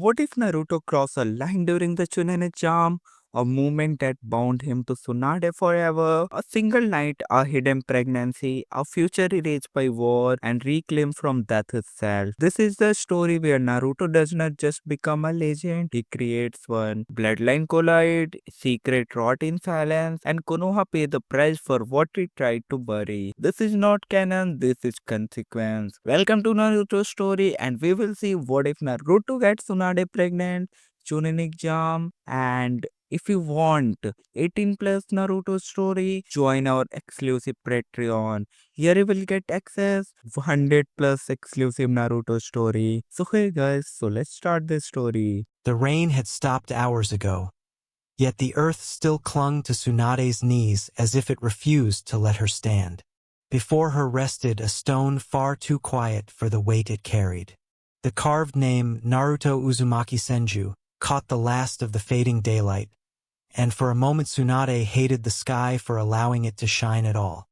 What if Naruto crossed a line during the Chunin exam? A moment that bound him to Tsunade forever, a single night, a hidden pregnancy, a future erased by war and reclaimed from death itself. This is the story where Naruto does not just become a legend, he creates one. Bloodline collide, secret rot in silence, and Konoha pay the price for what he tried to bury. This is not canon, this is consequence. Welcome to Naruto story, and we will see what if Naruto gets Tsunade pregnant, Chunin exam, and if you want 18 plus Naruto story, join our exclusive Patreon. Here you will get access 100 plus exclusive Naruto story. So hey guys, so let's start this story. The rain had stopped hours ago, yet the earth still clung to Tsunade's knees as if it refused to let her stand. Before her rested a stone far too quiet for the weight it carried. The carved name Naruto Uzumaki Senju caught the last of the fading daylight, and for a moment Tsunade hated the sky for allowing it to shine at all.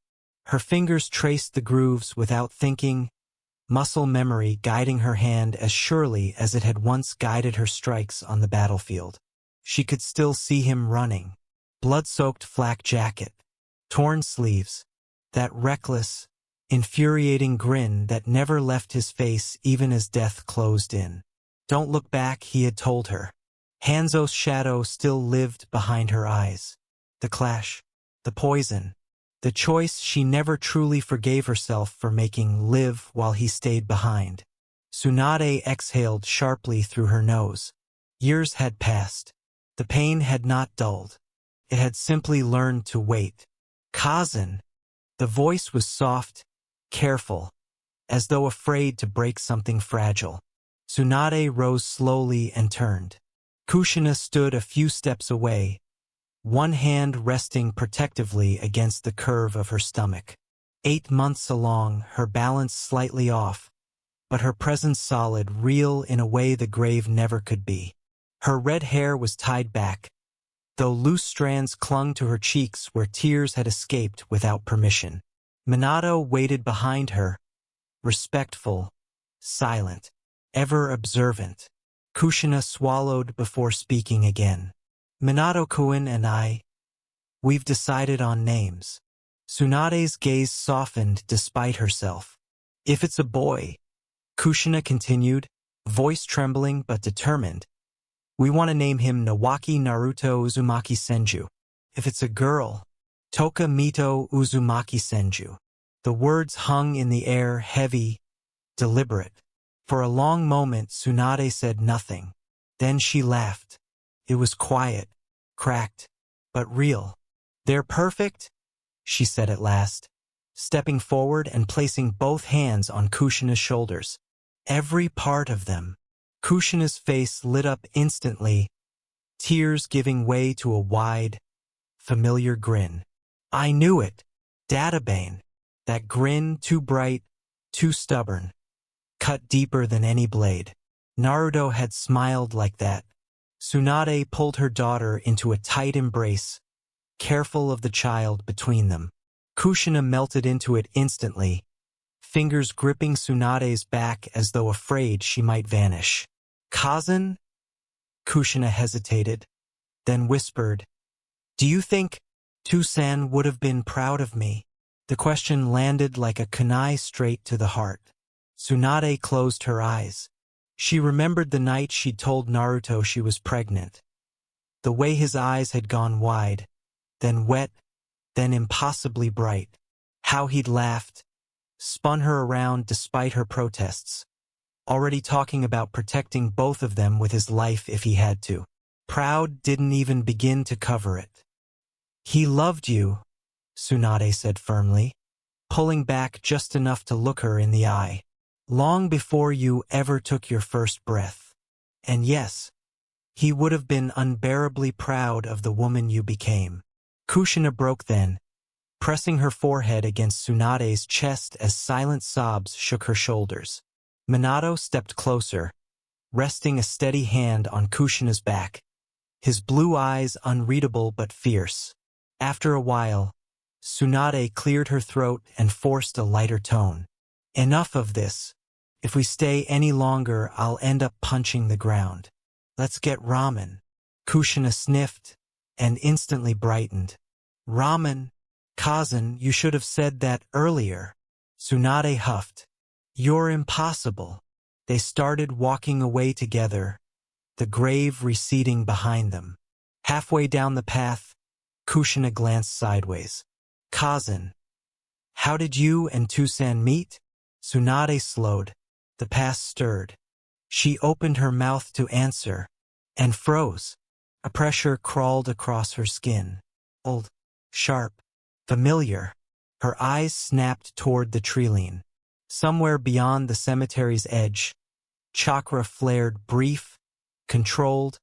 Her fingers traced the grooves without thinking, muscle memory guiding her hand as surely as it had once guided her strikes on the battlefield. She could still see him running. Blood-soaked flak jacket, torn sleeves, that reckless, infuriating grin that never left his face even as death closed in. Don't look back, he had told her. Hanzo's shadow still lived behind her eyes. The clash, the poison, the choice she never truly forgave herself for making live while he stayed behind. Tsunade exhaled sharply through her nose. Years had passed. The pain had not dulled. It had simply learned to wait. Kazan. The voice was soft, careful, as though afraid to break something fragile. Tsunade rose slowly and turned. Kushina stood a few steps away, one hand resting protectively against the curve of her stomach. 8 months along, her balance slightly off, but her presence solid, real in a way the grave never could be. Her red hair was tied back, though loose strands clung to her cheeks where tears had escaped without permission. Minato waited behind her, respectful, silent, ever observant. Kushina swallowed before speaking again. Minato-kun and we've decided on names. Tsunade's gaze softened despite herself. If it's a boy, Kushina continued, voice trembling but determined, we want to name him Nawaki Naruto Uzumaki Senju. If it's a girl, Toka Mito Uzumaki Senju. The words hung in the air, heavy, deliberate. For a long moment Tsunade said nothing. Then she laughed. It was quiet, cracked, but real. They're perfect, she said at last, stepping forward and placing both hands on Kushina's shoulders. Every part of them. Kushina's face lit up instantly, tears giving way to a wide, familiar grin. I knew it. Databane. That grin, too bright, too stubborn. Cut deeper than any blade. Naruto had smiled like that. Tsunade pulled her daughter into a tight embrace, careful of the child between them. Kushina melted into it instantly, fingers gripping Tsunade's back as though afraid she might vanish. Kazan? Kushina hesitated, then whispered, do you think Tusan would have been proud of me? The question landed like a kunai straight to the heart. Tsunade closed her eyes. She remembered the night she'd told Naruto she was pregnant. The way his eyes had gone wide, then wet, then impossibly bright. How he'd laughed, spun her around despite her protests, already talking about protecting both of them with his life if he had to. Proud didn't even begin to cover it. He loved you, Tsunade said firmly, pulling back just enough to look her in the eye. Long before you ever took your first breath. And yes, he would have been unbearably proud of the woman you became. Kushina broke then, pressing her forehead against Tsunade's chest as silent sobs shook her shoulders. Minato stepped closer, resting a steady hand on Kushina's back, his blue eyes unreadable but fierce. After a while, Tsunade cleared her throat and forced a lighter tone. Enough of this. If we stay any longer, I'll end up punching the ground. Let's get ramen. Kushina sniffed and instantly brightened. Ramen? Kazan, you should have said that earlier. Tsunade huffed. You're impossible. They started walking away together, the grave receding behind them. Halfway down the path, Kushina glanced sideways. Kazan, how did you and Tusan meet? Tsunade slowed. The past stirred. She opened her mouth to answer, and froze. A pressure crawled across her skin. Old, sharp, familiar. Her eyes snapped toward the treeline. Somewhere beyond the cemetery's edge, chakra flared brief, controlled,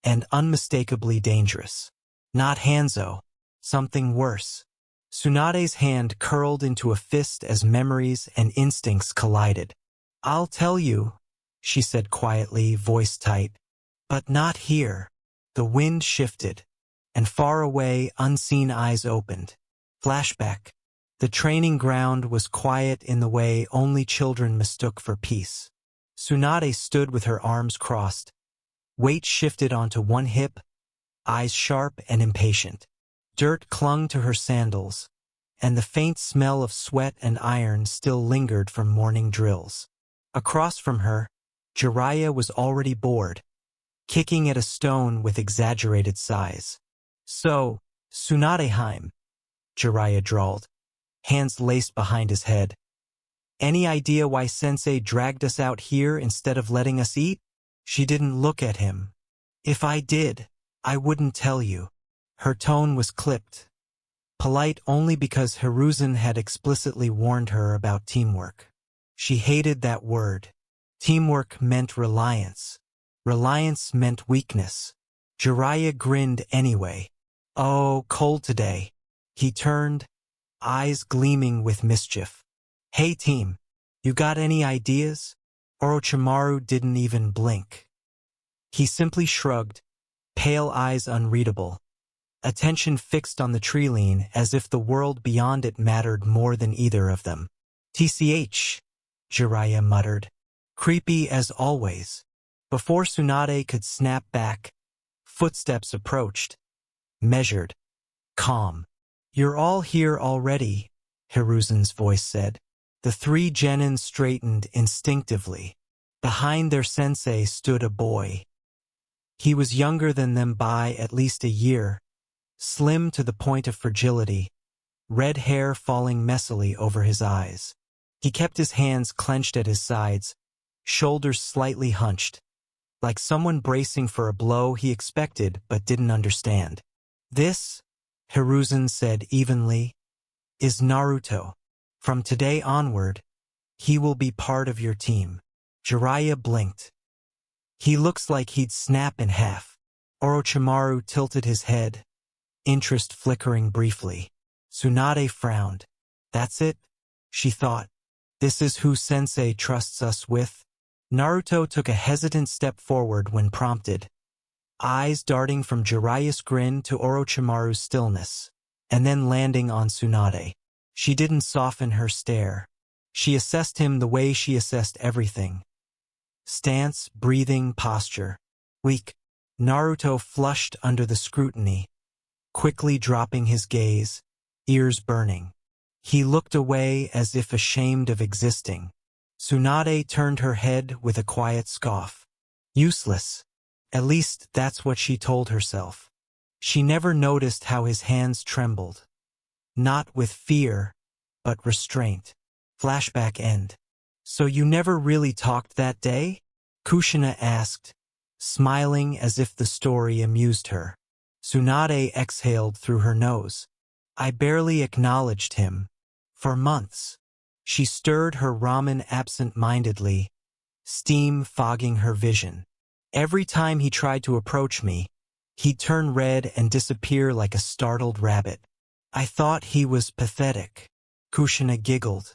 and unmistakably dangerous. Not Hanzo. Something worse. Tsunade's hand curled into a fist as memories and instincts collided. I'll tell you, she said quietly, voice tight. But not here. The wind shifted, and far away, unseen eyes opened. Flashback. The training ground was quiet in the way only children mistook for peace. Tsunade stood with her arms crossed. Weight shifted onto one hip, eyes sharp and impatient. Dirt clung to her sandals, and the faint smell of sweat and iron still lingered from morning drills. Across from her, Jiraiya was already bored, kicking at a stone with exaggerated size. So, Tsunadeheim, Jiraiya drawled, hands laced behind his head. Any idea why Sensei dragged us out here instead of letting us eat? She didn't look at him. If I did, I wouldn't tell you. Her tone was clipped, polite only because Hiruzen had explicitly warned her about teamwork. She hated that word. Teamwork meant reliance. Reliance meant weakness. Jiraiya grinned anyway. Oh, cold today. He turned, eyes gleaming with mischief. Hey team, you got any ideas? Orochimaru didn't even blink. He simply shrugged, pale eyes unreadable. Attention fixed on the treeline as if the world beyond it mattered more than either of them. TCH, Jiraiya muttered. Creepy as always. Before Tsunade could snap back, footsteps approached. Measured. Calm. You're all here already, Hiruzen's voice said. The three genin straightened instinctively. Behind their sensei stood a boy. He was younger than them by at least a year, slim to the point of fragility, red hair falling messily over his eyes. He kept his hands clenched at his sides, shoulders slightly hunched, like someone bracing for a blow he expected but didn't understand. This, Hiruzen said evenly, is Naruto. From today onward, he will be part of your team. Jiraiya blinked. He looks like he'd snap in half. Orochimaru tilted his head, interest flickering briefly. Tsunade frowned. That's it, she thought. This is who Sensei trusts us with. Naruto took a hesitant step forward when prompted, eyes darting from Jiraiya's grin to Orochimaru's stillness, and then landing on Tsunade. She didn't soften her stare. She assessed him the way she assessed everything. Stance, breathing, posture. Weak. Naruto flushed under the scrutiny, quickly dropping his gaze, ears burning. He looked away as if ashamed of existing. Tsunade turned her head with a quiet scoff. Useless. At least that's what she told herself. She never noticed how his hands trembled. Not with fear, but restraint. Flashback end. So you never really talked that day? Kushina asked, smiling as if the story amused her. Tsunade exhaled through her nose. I barely acknowledged him. For months. She stirred her ramen absent-mindedly, steam fogging her vision. Every time he tried to approach me, he'd turn red and disappear like a startled rabbit. I thought he was pathetic. Kushina giggled.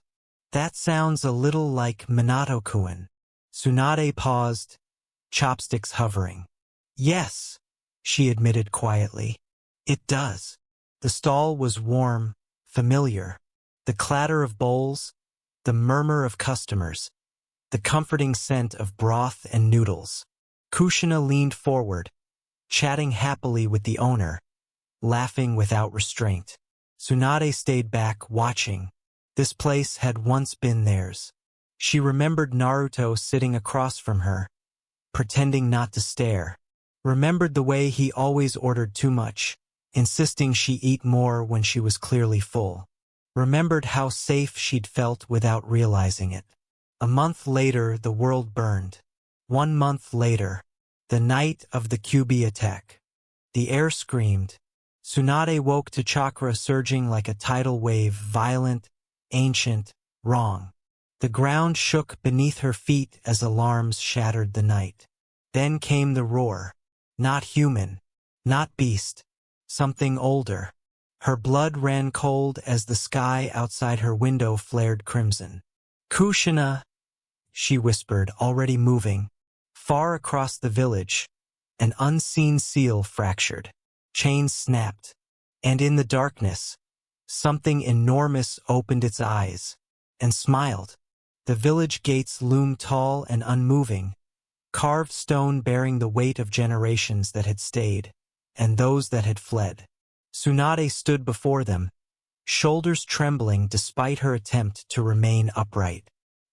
That sounds a little like Minato-kun. Tsunade paused, chopsticks hovering. Yes, she admitted quietly. It does. The stall was warm, familiar. The clatter of bowls, the murmur of customers, the comforting scent of broth and noodles. Kushina leaned forward, chatting happily with the owner, laughing without restraint. Tsunade stayed back, watching. This place had once been theirs. She remembered Naruto sitting across from her, pretending not to stare. Remembered the way he always ordered too much, insisting she eat more when she was clearly full. Remembered how safe she'd felt without realizing it. A month later, the world burned. 1 month later, the night of the QB attack. The air screamed. Tsunade woke to chakra surging like a tidal wave, violent, ancient, wrong. The ground shook beneath her feet as alarms shattered the night. Then came the roar. Not human, not beast, something older. Her blood ran cold as the sky outside her window flared crimson. Kushina, she whispered, already moving. Far across the village, an unseen seal fractured. Chains snapped, and in the darkness, something enormous opened its eyes and smiled. The village gates loomed tall and unmoving, carved stone bearing the weight of generations that had stayed, and those that had fled. Tsunade stood before them, shoulders trembling despite her attempt to remain upright.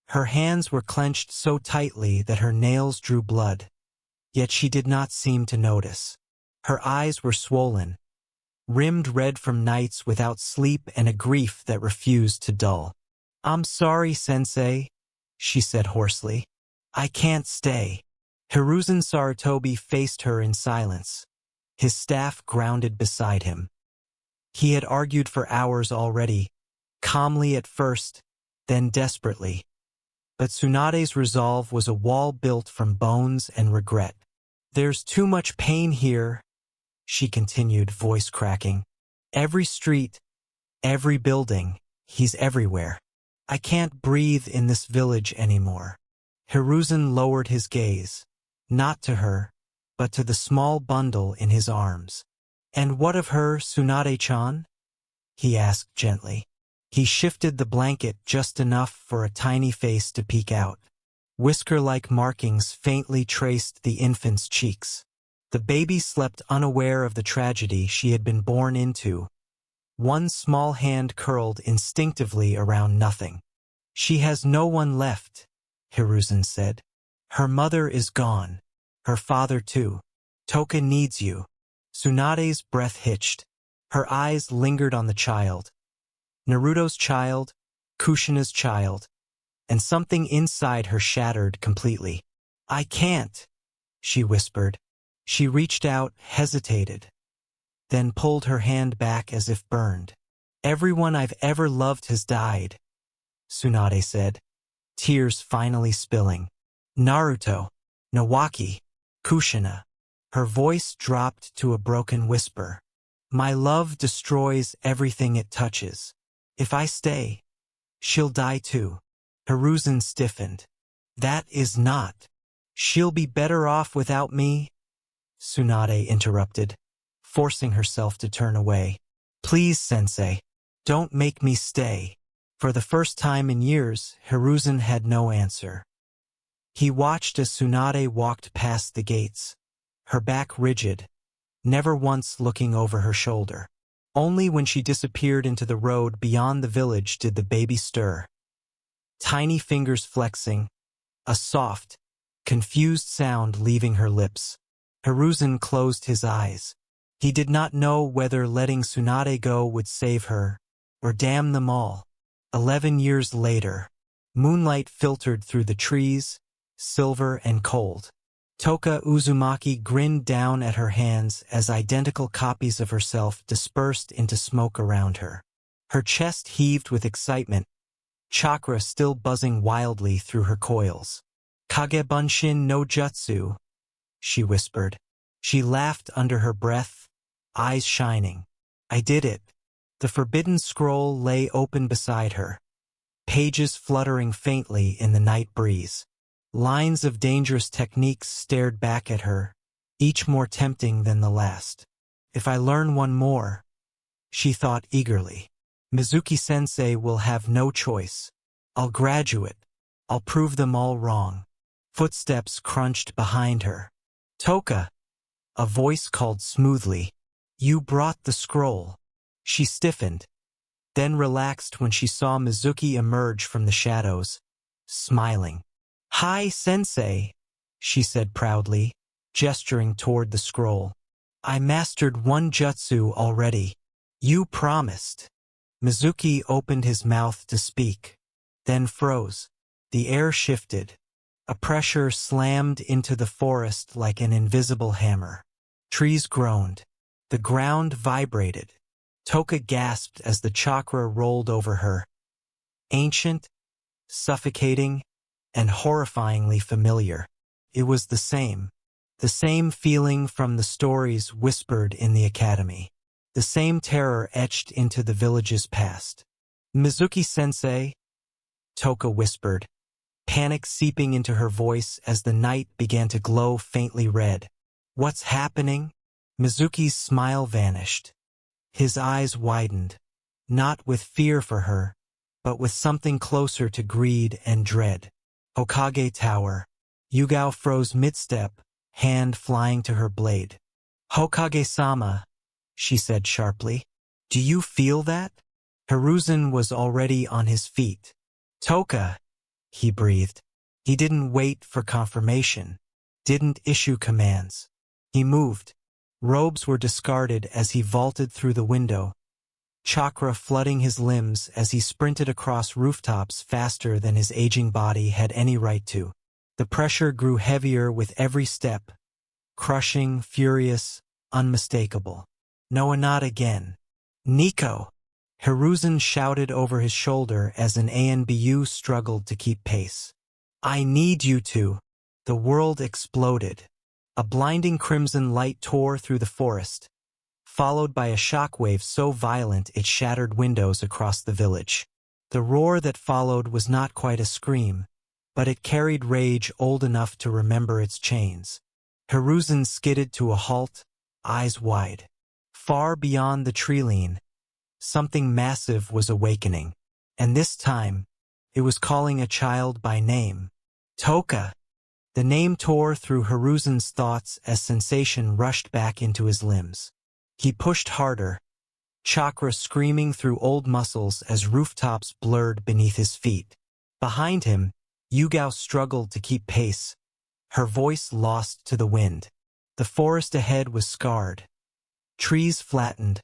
Her hands were clenched so tightly that her nails drew blood, yet she did not seem to notice. Her eyes were swollen, rimmed red from nights without sleep and a grief that refused to dull. "I'm sorry, Sensei," she said hoarsely. "I can't stay." Hiruzen Sarutobi faced her in silence, his staff grounded beside him. He had argued for hours already, calmly at first, then desperately. But Tsunade's resolve was a wall built from bones and regret. "There's too much pain here," she continued, voice cracking. "Every street, every building, he's everywhere. I can't breathe in this village anymore." Hiruzen lowered his gaze, not to her, but to the small bundle in his arms. "And what of her, Tsunade-chan?" he asked gently. He shifted the blanket just enough for a tiny face to peek out. Whisker-like markings faintly traced the infant's cheeks. The baby slept unaware of the tragedy she had been born into. One small hand curled instinctively around nothing. "She has no one left," Hiruzen said. "Her mother is gone. Her father too. Toka needs you." Tsunade's breath hitched. Her eyes lingered on the child. Naruto's child, Kushina's child, and something inside her shattered completely. "I can't," she whispered. She reached out, hesitated, then pulled her hand back as if burned. "Everyone I've ever loved has died," Tsunade said, tears finally spilling. "Naruto, Nawaki, Kushina." Her voice dropped to a broken whisper. "My love destroys everything it touches. If I stay, she'll die too." Hiruzen stiffened. "That is not. She'll be better off without me," Tsunade interrupted, forcing herself to turn away. "Please, Sensei, don't make me stay." For the first time in years, Hiruzen had no answer. He watched as Tsunade walked past the gates, her back rigid, never once looking over her shoulder. Only when she disappeared into the road beyond the village did the baby stir. Tiny fingers flexing, a soft, confused sound leaving her lips. Hiruzen closed his eyes. He did not know whether letting Tsunade go would save her, or damn them all. 11 years later, moonlight filtered through the trees, silver and cold. Toka Uzumaki grinned down at her hands as identical copies of herself dispersed into smoke around her. Her chest heaved with excitement, chakra still buzzing wildly through her coils. "Kagebunshin no jutsu," she whispered. She laughed under her breath, eyes shining. "I did it." The forbidden scroll lay open beside her, pages fluttering faintly in the night breeze. Lines of dangerous techniques stared back at her, each more tempting than the last. "If I learn one more," she thought eagerly, "Mizuki-sensei will have no choice. I'll graduate. I'll prove them all wrong." Footsteps crunched behind her. Toka, a voice called smoothly. You brought the scroll. She stiffened, then relaxed when she saw Mizuki emerge from the shadows, smiling. Hi, Sensei, she said proudly, gesturing toward the scroll. I mastered one jutsu already. You promised. Mizuki opened his mouth to speak, then froze. The air shifted. A pressure slammed into the forest like an invisible hammer. Trees groaned. The ground vibrated. Toka gasped as the chakra rolled over her. Ancient, suffocating, and horrifyingly familiar. It was the same feeling from the stories whispered in the academy. The same terror etched into the village's past. Mizuki-sensei, Toka whispered, panic seeping into her voice as the night began to glow faintly red. What's happening? Mizuki's smile vanished. His eyes widened, not with fear for her, but with something closer to greed and dread. Hokage Tower. Yugao froze mid-step, hand flying to her blade. Hokage-sama, she said sharply. Do you feel that? Hiruzen was already on his feet. Toka, he breathed. He didn't wait for confirmation, didn't issue commands. He moved. Robes were discarded as he vaulted through the window, chakra flooding his limbs as he sprinted across rooftops faster than his aging body had any right to. The pressure grew heavier with every step, crushing, furious, unmistakable. No, not again. Nico! Hiruzen shouted over his shoulder as an ANBU struggled to keep pace. I need you to. The world exploded. A blinding crimson light tore through the forest, followed by a shockwave so violent it shattered windows across the village. The roar that followed was not quite a scream, but it carried rage old enough to remember its chains. Hiruzen skidded to a halt, eyes wide. Far beyond the tree-line, something massive was awakening, and this time, it was calling a child by name. Toka! The name tore through Hiruzen's thoughts as sensation rushed back into his limbs. He pushed harder, chakra screaming through old muscles as rooftops blurred beneath his feet. Behind him, Yugao struggled to keep pace, her voice lost to the wind. The forest ahead was scarred. Trees flattened,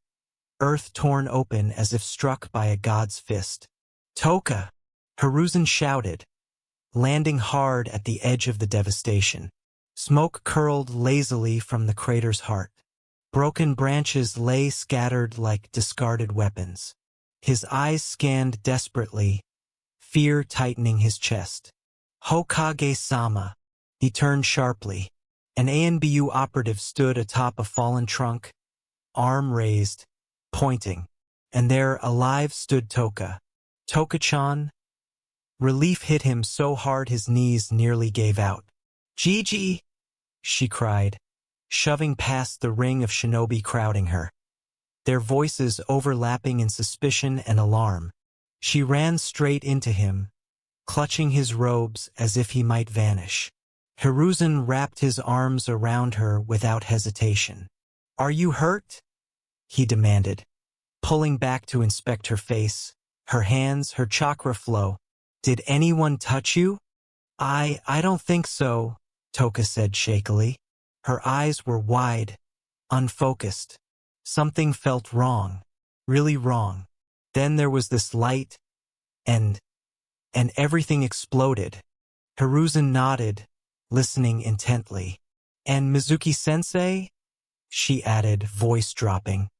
earth torn open as if struck by a god's fist. Toka! Hiruzen shouted, landing hard at the edge of the devastation. Smoke curled lazily from the crater's heart. Broken branches lay scattered like discarded weapons. His eyes scanned desperately, fear tightening his chest. Hokage-sama. He turned sharply. An ANBU operative stood atop a fallen trunk, arm raised, pointing. And there, alive, stood Toka. Toka-chan? Relief hit him so hard his knees nearly gave out. Gigi! She cried, shoving past the ring of shinobi crowding her. Their voices overlapping in suspicion and alarm. She ran straight into him, clutching his robes as if he might vanish. Hiruzen wrapped his arms around her without hesitation. Are you hurt? He demanded, pulling back to inspect her face, her hands, her chakra flow. Did anyone touch you? I don't think so, Toka said shakily. Her eyes were wide, unfocused. Something felt wrong, really wrong. Then there was this light, and everything exploded. Hiruzen nodded, listening intently. And Mizuki-sensei? She added, voice dropping.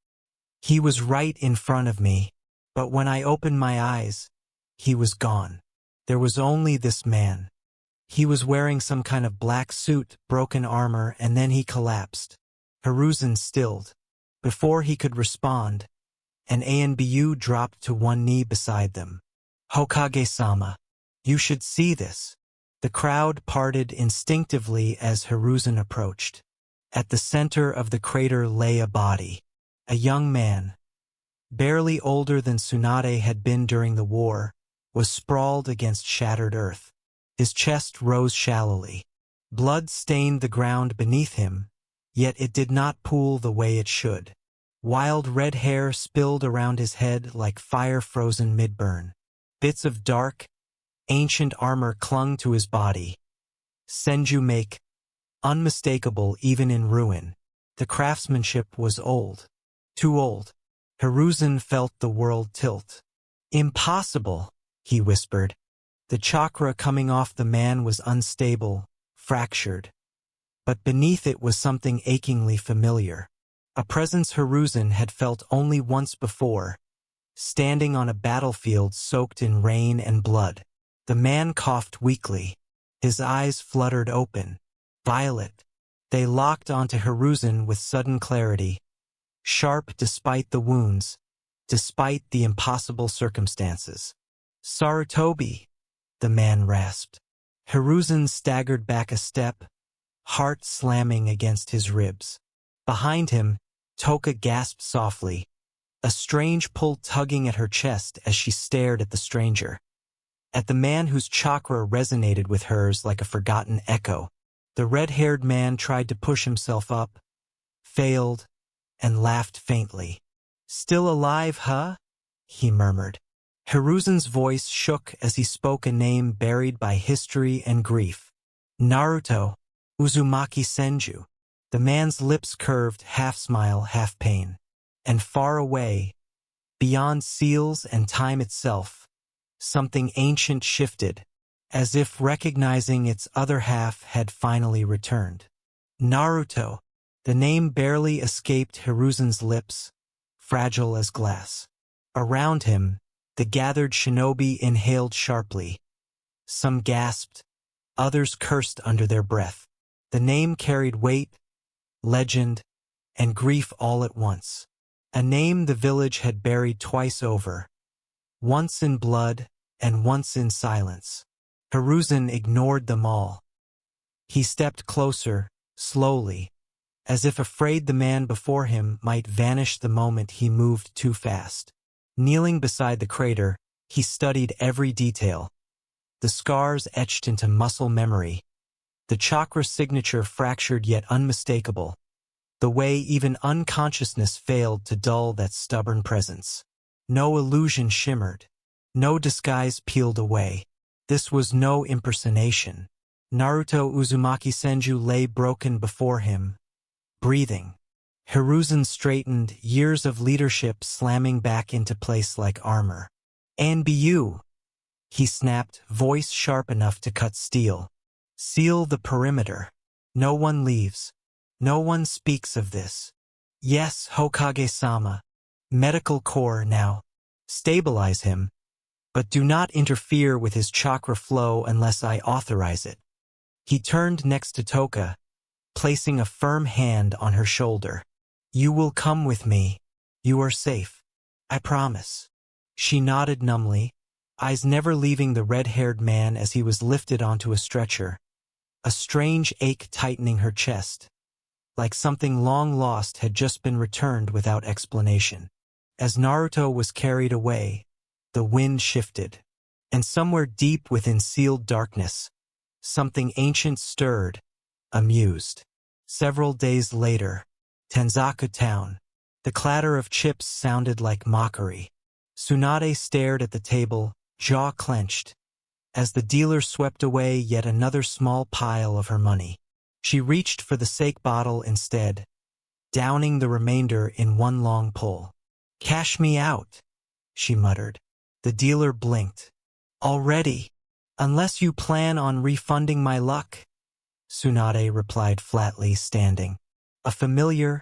He was right in front of me, but when I opened my eyes, he was gone. There was only this man. He was wearing some kind of black suit, broken armor, and then he collapsed. Hiruzen stilled. Before he could respond, an ANBU dropped to one knee beside them. Hokage-sama, you should see this. The crowd parted instinctively as Hiruzen approached. At the center of the crater lay a body. A young man, barely older than Tsunade had been during the war, was sprawled against shattered earth. His chest rose shallowly. Blood stained the ground beneath him, yet it did not pool the way it should. Wild red hair spilled around his head like fire frozen mid-burn. Bits of dark, ancient armor clung to his body. Senju make, unmistakable even in ruin. The craftsmanship was old. Too old. Hiruzen felt the world tilt. Impossible, he whispered. The chakra coming off the man was unstable, fractured. But beneath it was something achingly familiar. A presence Hiruzen had felt only once before, standing on a battlefield soaked in rain and blood. The man coughed weakly. His eyes fluttered open. Violet. They locked onto Hiruzen with sudden clarity. Sharp despite the wounds, despite the impossible circumstances. Sarutobi, the man rasped. Hiruzen staggered back a step, heart slamming against his ribs. Behind him, Toka gasped softly, a strange pull tugging at her chest as she stared at the stranger. At the man whose chakra resonated with hers like a forgotten echo. The red-haired man tried to push himself up, failed, and laughed faintly. "Still alive, huh?" he murmured. Hiruzen's voice shook as he spoke a name buried by history and grief. Naruto, Uzumaki Senju. The man's lips curved, half smile, half pain. And far away, beyond seals and time itself, something ancient shifted, as if recognizing its other half had finally returned. Naruto. The name barely escaped Hiruzen's lips, fragile as glass. Around him, the gathered shinobi inhaled sharply. Some gasped, others cursed under their breath. The name carried weight, legend, and grief all at once. A name the village had buried twice over, once in blood and once in silence. Hiruzen ignored them all. He stepped closer, slowly, as if afraid the man before him might vanish the moment he moved too fast. Kneeling beside the crater, he studied every detail. The scars etched into muscle memory. The chakra signature fractured yet unmistakable. The way even unconsciousness failed to dull that stubborn presence. No illusion shimmered. No disguise peeled away. This was no impersonation. Naruto Uzumaki Senju lay broken before him, breathing. Hiruzen straightened, years of leadership slamming back into place like armor. "And be you," he snapped, voice sharp enough to cut steel. "Seal the perimeter. No one leaves. No one speaks of this. Yes, Hokage-sama. Medical corps now. Stabilize him. But do not interfere with his chakra flow unless I authorize it." He turned next to Toka, placing a firm hand on her shoulder. "You will come with me. You are safe. I promise." She nodded numbly, eyes never leaving the red-haired man as he was lifted onto a stretcher, a strange ache tightening her chest, like something long lost had just been returned without explanation. As Naruto was carried away, the wind shifted, and somewhere deep within sealed darkness, something ancient stirred, amused. Several days later, Tenzaku Town. The clatter of chips sounded like mockery. Tsunade stared at the table, jaw clenched, as the dealer swept away yet another small pile of her money. She reached for the sake bottle instead, downing the remainder in one long pull. "Cash me out," she muttered. The dealer blinked. "Already? Unless you plan on refunding my luck," Tsunade replied flatly, standing. A familiar,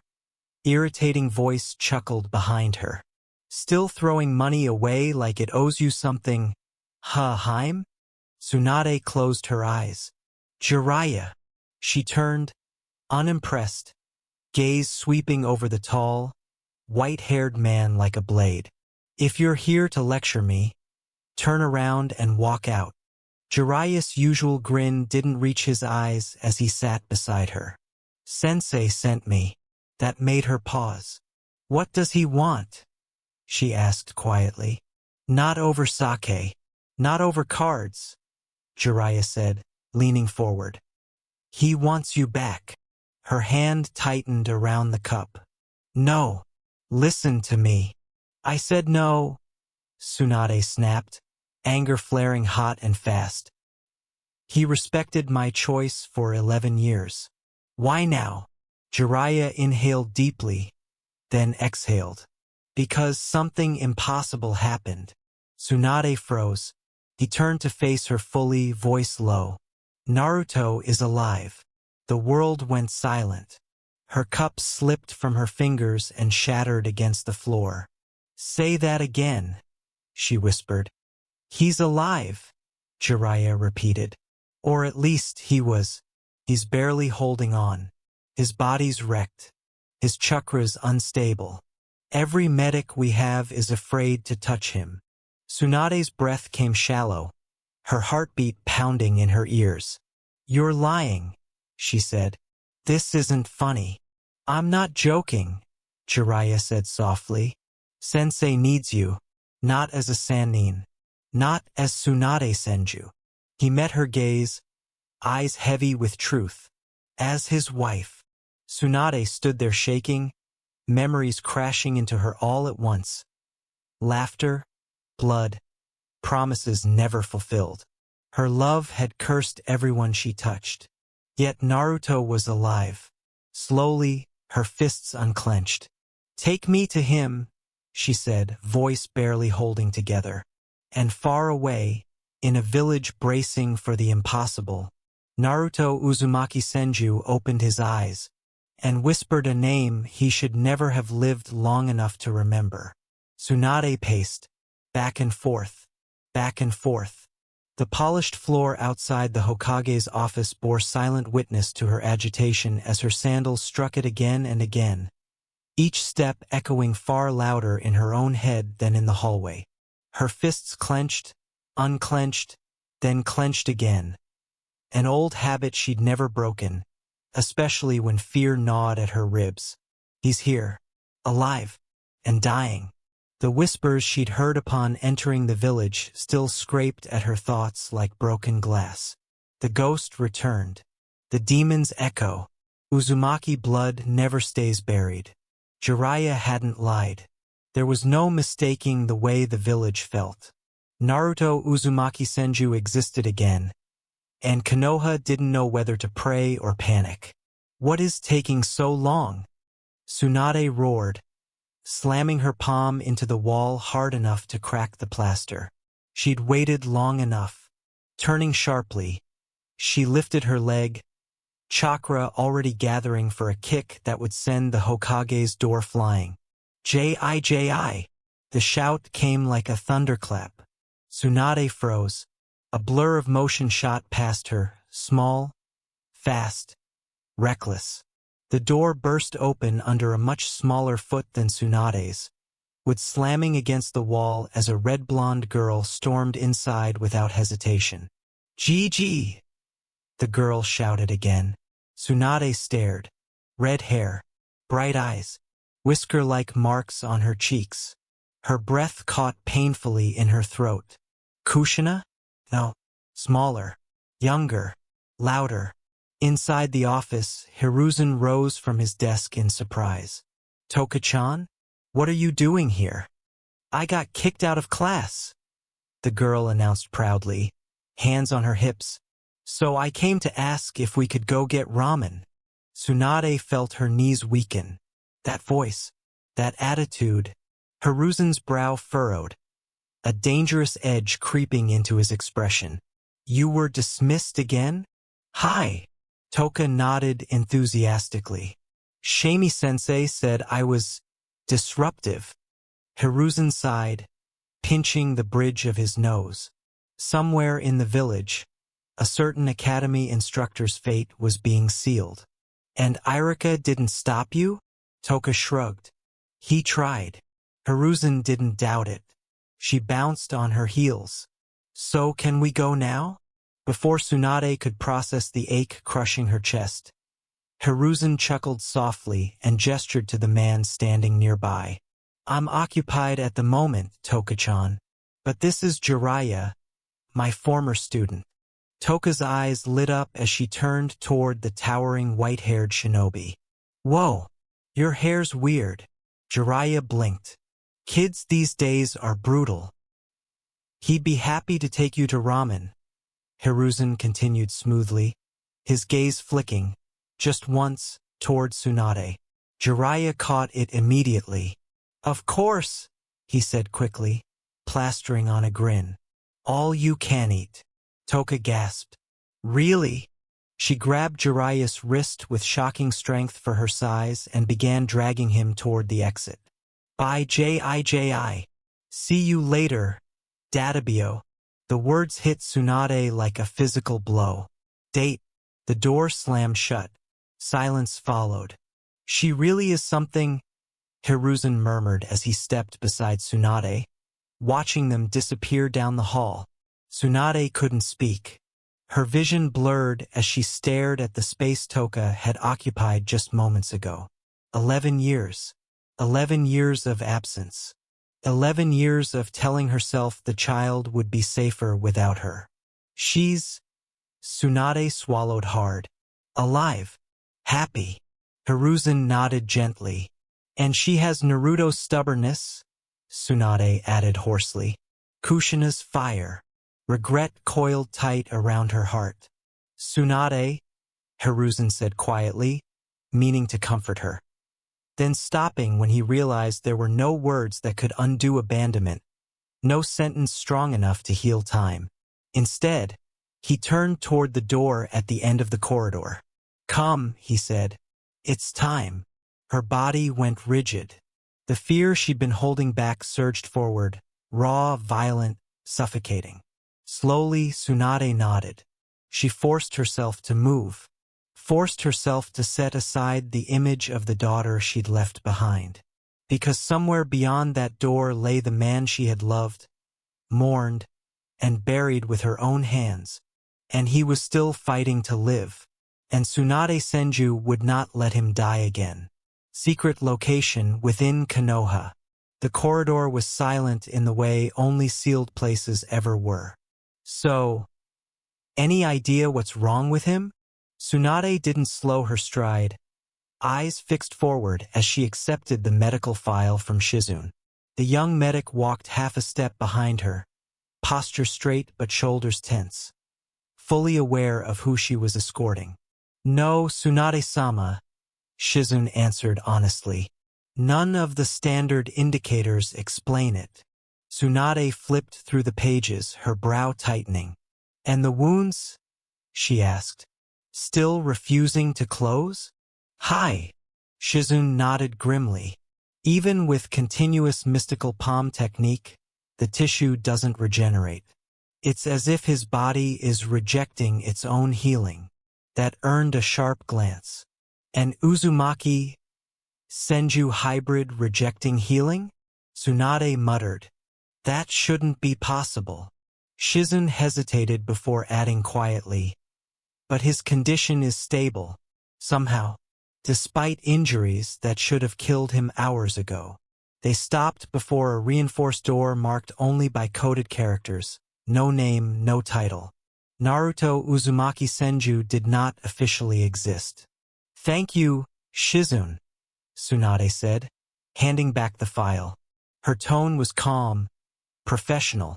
irritating voice chuckled behind her. "Still throwing money away like it owes you something, Haim?" Tsunade closed her eyes. "Jiraiya." She turned, unimpressed, gaze sweeping over the tall, white-haired man like a blade. "If you're here to lecture me, turn around and walk out." Jiraiya's usual grin didn't reach his eyes as he sat beside her. "Sensei sent me." That made her pause. "What does he want?" she asked quietly. "Not over sake. Not over cards," Jiraiya said, leaning forward. He wants you back. Her hand tightened around the cup. No. Listen to me. I said no. Tsunade snapped, anger flaring hot and fast. He respected my choice for 11 years. Why now? Jiraiya inhaled deeply, then exhaled. Because something impossible happened. Tsunade froze. He turned to face her fully, voice low. Naruto is alive. The world went silent. Her cup slipped from her fingers and shattered against the floor. Say that again, she whispered. He's alive, Jiraiya repeated. Or at least he was. He's barely holding on. His body's wrecked. His chakras unstable. Every medic we have is afraid to touch him. Tsunade's breath came shallow, her heartbeat pounding in her ears. You're lying, she said. This isn't funny. I'm not joking, Jiraiya said softly. Sensei needs you, not as a Sannin, not as Tsunade Senju. He met her gaze, eyes heavy with truth. As his wife. Tsunade stood there shaking, memories crashing into her all at once. Laughter, blood, promises never fulfilled. Her love had cursed everyone she touched. Yet Naruto was alive. Slowly, her fists unclenched. Take me to him, she said, voice barely holding together. And far away, in a village bracing for the impossible, Naruto Uzumaki Senju opened his eyes and whispered a name he should never have lived long enough to remember. Tsunade paced, back and forth, back and forth. The polished floor outside the Hokage's office bore silent witness to her agitation as her sandals struck it again and again, each step echoing far louder in her own head than in the hallway. Her fists clenched, unclenched, then clenched again. An old habit she'd never broken, especially when fear gnawed at her ribs. He's here, alive, and dying. The whispers she'd heard upon entering the village still scraped at her thoughts like broken glass. The ghost returned. The demon's echo. Uzumaki blood never stays buried. Jiraiya hadn't lied. There was no mistaking the way the village felt. Naruto Uzumaki Senju existed again, and Konoha didn't know whether to pray or panic. What is taking so long? Tsunade roared, slamming her palm into the wall hard enough to crack the plaster. She'd waited long enough. Turning sharply, she lifted her leg, chakra already gathering for a kick that would send the Hokage's door flying. Ji! The shout came like a thunderclap. Tsunade froze. A blur of motion shot past her, small, fast, reckless. The door burst open under a much smaller foot than Tsunade's, with slamming against the wall as a red-blonde girl stormed inside without hesitation. GG! The girl shouted again. Tsunade stared. Red hair, bright eyes, whisker-like marks on her cheeks. Her breath caught painfully in her throat. Kushina? No. Smaller. Younger. Louder. Inside the office, Hiruzen rose from his desk in surprise. Toka-chan? What are you doing here? I got kicked out of class, the girl announced proudly, hands on her hips. So I came to ask if we could go get ramen. Tsunade felt her knees weaken. That voice, that attitude. Hiruzen's brow furrowed, a dangerous edge creeping into his expression. You were dismissed again? Hi. Toka nodded enthusiastically. Shamie-sensei said I was disruptive. Hiruzen sighed, pinching the bridge of his nose. Somewhere in the village, a certain academy instructor's fate was being sealed. And Irika didn't stop you? Toka shrugged. He tried. Hiruzen didn't doubt it. She bounced on her heels. So can we go now? Before Tsunade could process the ache crushing her chest, Hiruzen chuckled softly and gestured to the man standing nearby. I'm occupied at the moment, Toka-chan, but this is Jiraiya, my former student. Toka's eyes lit up as she turned toward the towering white-haired shinobi. Whoa, your hair's weird. Jiraiya blinked. Kids these days are brutal. He'd be happy to take you to ramen, Hiruzen continued smoothly, his gaze flicking, just once, toward Tsunade. Jiraiya caught it immediately. Of course, he said quickly, plastering on a grin. All you can eat. Toka gasped. Really? She grabbed Jiraiya's wrist with shocking strength for her size and began dragging him toward the exit. Bye Jiji. See you later, Databio. The words hit Tsunade like a physical blow. Date. The door slammed shut. Silence followed. She really is something, Hiruzen murmured as he stepped beside Tsunade, watching them disappear down the hall. Tsunade couldn't speak. Her vision blurred as she stared at the space Toka had occupied just moments ago. 11 years. 11 years of absence. 11 years of telling herself the child would be safer without her. Tsunade swallowed hard. Alive. Happy. Hiruzen nodded gently. And she has Naruto's stubbornness, Tsunade added hoarsely. Kushina's fire. Regret coiled tight around her heart. Tsunade, Hiruzen said quietly, meaning to comfort her. Then stopping when he realized there were no words that could undo abandonment, no sentence strong enough to heal time. Instead, he turned toward the door at the end of the corridor. Come, he said. It's time. Her body went rigid. The fear she'd been holding back surged forward, raw, violent, suffocating. Slowly, Tsunade nodded. She forced herself to move, forced herself to set aside the image of the daughter she'd left behind. Because somewhere beyond that door lay the man she had loved, mourned, and buried with her own hands, and he was still fighting to live, and Tsunade Senju would not let him die again. Secret location within Konoha. The corridor was silent in the way only sealed places ever were. So, any idea what's wrong with him? Tsunade didn't slow her stride, eyes fixed forward as she accepted the medical file from Shizune. The young medic walked half a step behind her, posture straight but shoulders tense, fully aware of who she was escorting. No, Tsunade-sama, Shizune answered honestly. None of the standard indicators explain it. Tsunade flipped through the pages, her brow tightening. And the wounds? She asked. Still refusing to close? Hi. Shizune nodded grimly. Even with continuous mystical palm technique, the tissue doesn't regenerate. It's as if his body is rejecting its own healing. That earned a sharp glance. An Uzumaki Senju hybrid rejecting healing? Tsunade muttered. That shouldn't be possible. Shizune hesitated before adding quietly. But his condition is stable, somehow, despite injuries that should have killed him hours ago. They stopped before a reinforced door marked only by coded characters. No name, no title. Naruto Uzumaki Senju did not officially exist. Thank you, Shizune, Tsunade said, handing back the file. Her tone was calm, professional,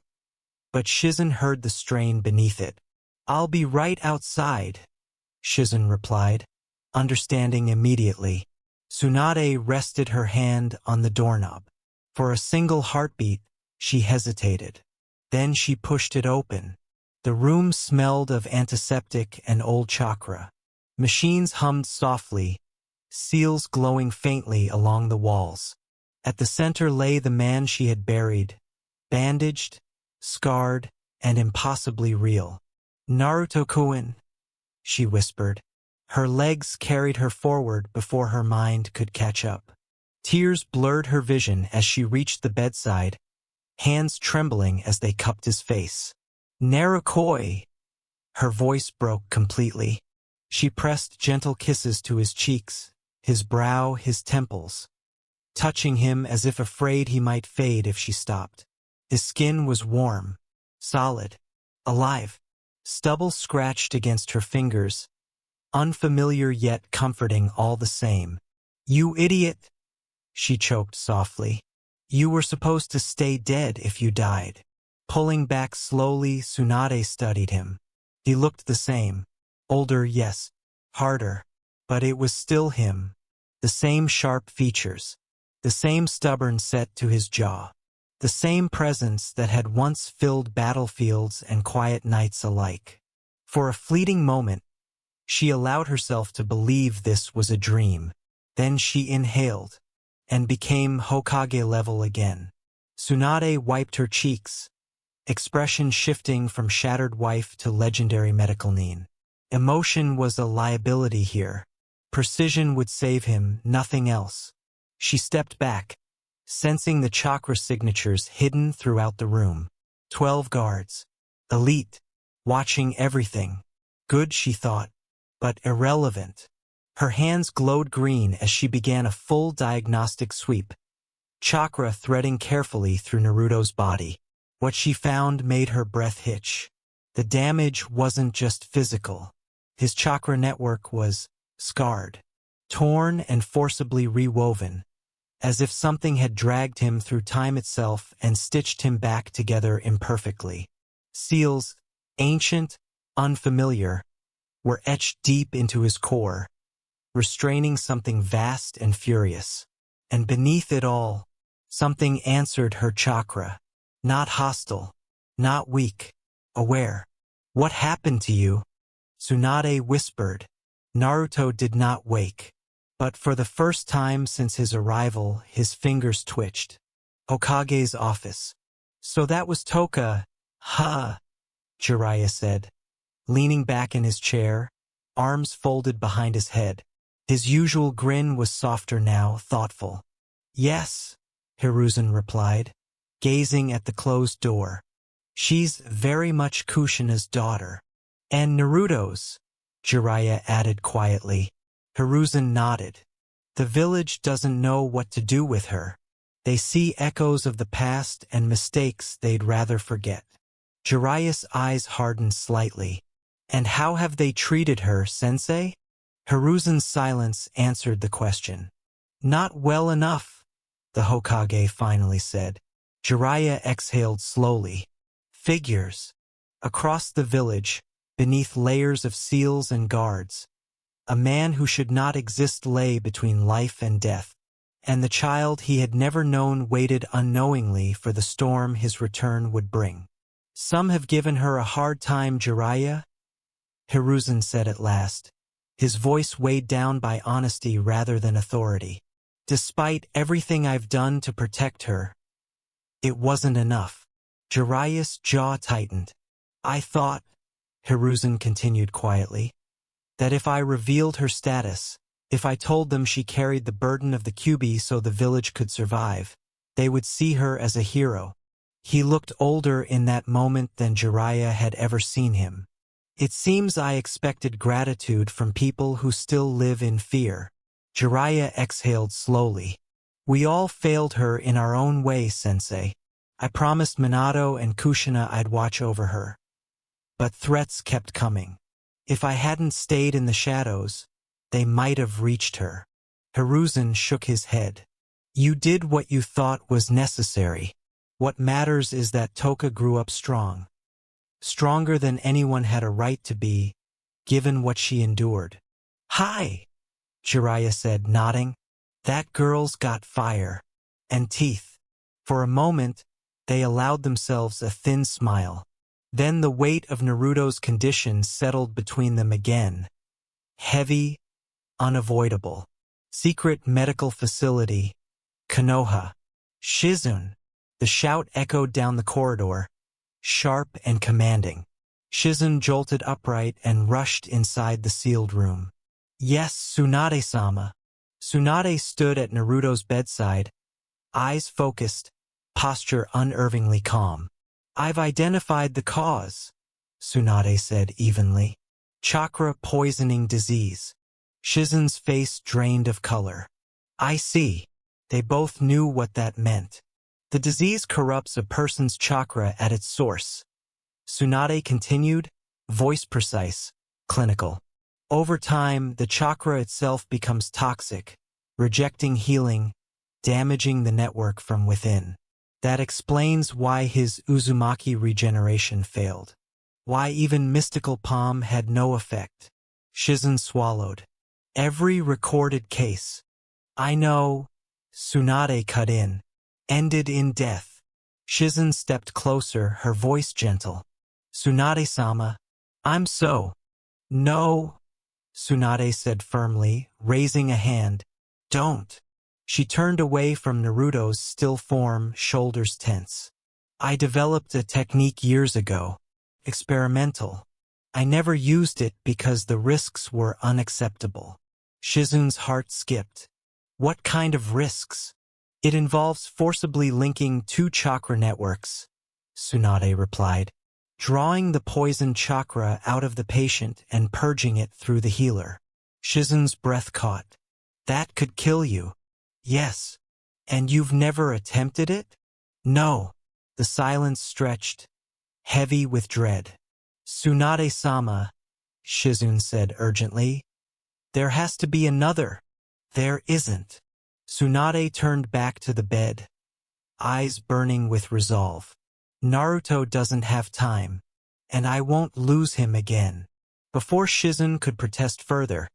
but Shizune heard the strain beneath it. I'll be right outside, Shizune replied, understanding immediately. Tsunade rested her hand on the doorknob. For a single heartbeat, she hesitated. Then she pushed it open. The room smelled of antiseptic and old chakra. Machines hummed softly, seals glowing faintly along the walls. At the center lay the man she had buried, bandaged, scarred, and impossibly real. Naruto-kun, she whispered. Her legs carried her forward before her mind could catch up. Tears blurred her vision as she reached the bedside, hands trembling as they cupped his face. Narukoi! Her voice broke completely. She pressed gentle kisses to his cheeks, his brow, his temples, touching him as if afraid he might fade if she stopped. His skin was warm, solid, alive. Stubble scratched against her fingers, unfamiliar yet comforting all the same. "You idiot," she choked softly. "You were supposed to stay dead if you died." Pulling back slowly, Tsunade studied him. He looked the same. Older, yes. Harder. But it was still him. The same sharp features. The same stubborn set to his jaw. The same presence that had once filled battlefields and quiet nights alike. For a fleeting moment, she allowed herself to believe this was a dream. Then she inhaled, and became Hokage level again. Tsunade wiped her cheeks, expression shifting from shattered wife to legendary medical nin. Emotion was a liability here. Precision would save him, nothing else. She stepped back, sensing the chakra signatures hidden throughout the room. 12 guards. Elite. Watching everything. Good, she thought, but irrelevant. Her hands glowed green as she began a full diagnostic sweep, chakra threading carefully through Naruto's body. What she found made her breath hitch. The damage wasn't just physical. His chakra network was scarred, torn and forcibly rewoven, as if something had dragged him through time itself and stitched him back together imperfectly. Seals, ancient, unfamiliar, were etched deep into his core, restraining something vast and furious. And beneath it all, something answered her chakra. Not hostile, not weak, aware. "What happened to you?" Tsunade whispered. Naruto did not wake. But for the first time since his arrival, his fingers twitched. Hokage's office. "So that was Toka, huh?" Jiraiya said, leaning back in his chair, arms folded behind his head. His usual grin was softer now, thoughtful. "Yes," Hiruzen replied, gazing at the closed door. "She's very much Kushina's daughter." "And Naruto's," Jiraiya added quietly. Hiruzen nodded. "The village doesn't know what to do with her. They see echoes of the past and mistakes they'd rather forget." Jiraiya's eyes hardened slightly. "And how have they treated her, sensei?" Hiruzen's silence answered the question. "Not well enough," the Hokage finally said. Jiraiya exhaled slowly. Figures. Across the village, beneath layers of seals and guards, a man who should not exist lay between life and death, and the child he had never known waited unknowingly for the storm his return would bring. "Some have given her a hard time, Jiraiya," Hiruzen said at last, his voice weighed down by honesty rather than authority. "Despite everything I've done to protect her, it wasn't enough." Jiraiya's jaw tightened. "I thought," Hiruzen continued quietly, "that if I revealed her status, if I told them she carried the burden of the Kyuubi so the village could survive, they would see her as a hero." He looked older in that moment than Jiraiya had ever seen him. "It seems I expected gratitude from people who still live in fear." Jiraiya exhaled slowly. "We all failed her in our own way, sensei. I promised Minato and Kushina I'd watch over her. But threats kept coming. If I hadn't stayed in the shadows, they might have reached her." Hiruzen shook his head. "You did what you thought was necessary. What matters is that Toka grew up strong. Stronger than anyone had a right to be, given what she endured." "Hi," Jiraiya said, nodding. "That girl's got fire. And teeth." For a moment, they allowed themselves a thin smile. Then the weight of Naruto's condition settled between them again. Heavy, unavoidable. Secret medical facility. Konoha. "Shizune." The shout echoed down the corridor, sharp and commanding. Shizune jolted upright and rushed inside the sealed room. "Yes, Tsunade-sama." Tsunade stood at Naruto's bedside, eyes focused, posture unnervingly calm. "I've identified the cause," Tsunade said evenly. "Chakra poisoning disease." Shizune's face drained of color. "I see." They both knew what that meant. The disease corrupts a person's chakra at its source. Tsunade continued, voice precise, clinical. Over time, the chakra itself becomes toxic, rejecting healing, damaging the network from within. That explains why his Uzumaki regeneration failed. Why even mystical palm had no effect. Shizen swallowed. Every recorded case. I know. Tsunade cut in. Ended in death. Shizen stepped closer, her voice gentle. Tsunade-sama, I'm so. No. Tsunade said firmly, raising a hand. Don't. She turned away from Naruto's still form, shoulders tense. I developed a technique years ago. Experimental. I never used it because the risks were unacceptable. Shizen's heart skipped. What kind of risks? It involves forcibly linking two chakra networks, Tsunade replied. Drawing the poison chakra out of the patient and purging it through the healer. Shizen's breath caught. That could kill you. Yes. And you've never attempted it? No. The silence stretched, heavy with dread. Tsunade-sama, Shizen said urgently. There has to be another. There isn't. Tsunade turned back to the bed, eyes burning with resolve. Naruto doesn't have time, and I won't lose him again. Before Shizen could protest further,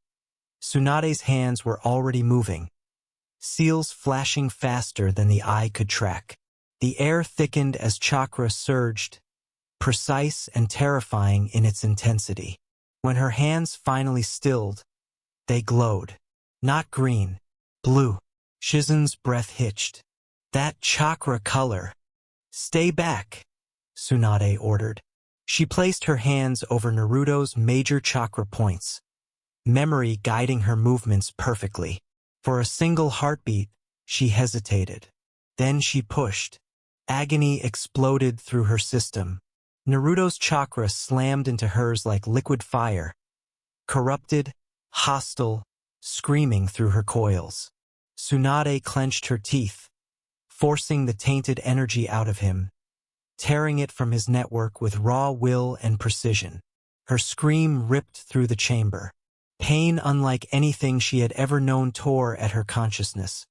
Tsunade's hands were already moving, seals flashing faster than the eye could track. The air thickened as chakra surged, precise and terrifying in its intensity. When her hands finally stilled, they glowed. Not green, blue. Shizen's breath hitched. That chakra color. Stay back, Tsunade ordered. She placed her hands over Naruto's major chakra points, memory guiding her movements perfectly. For a single heartbeat, she hesitated. Then she pushed. Agony exploded through her system. Naruto's chakra slammed into hers like liquid fire, corrupted, hostile, screaming through her coils. Tsunade clenched her teeth, forcing the tainted energy out of him, tearing it from his network with raw will and precision. Her scream ripped through the chamber. Pain unlike anything she had ever known tore at her consciousness,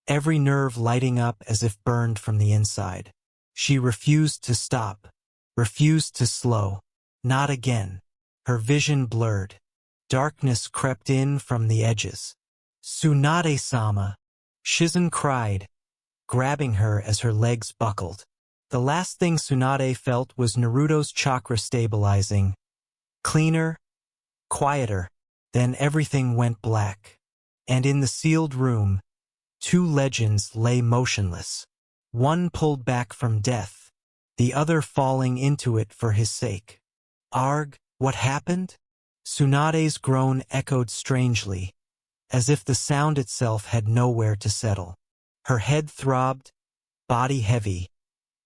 every nerve lighting up as if burned from the inside. She refused to stop, refused to slow. Not again. Her vision blurred. Darkness crept in from the edges. Tsunade-sama, Shizen cried, grabbing her as her legs buckled. The last thing Tsunade felt was Naruto's chakra stabilizing. Cleaner, quieter. Then everything went black. And in the sealed room, two legends lay motionless. One pulled back from death, the other falling into it for his sake. Arg, what happened? Tsunade's groan echoed strangely, as if the sound itself had nowhere to settle. Her head throbbed, body heavy,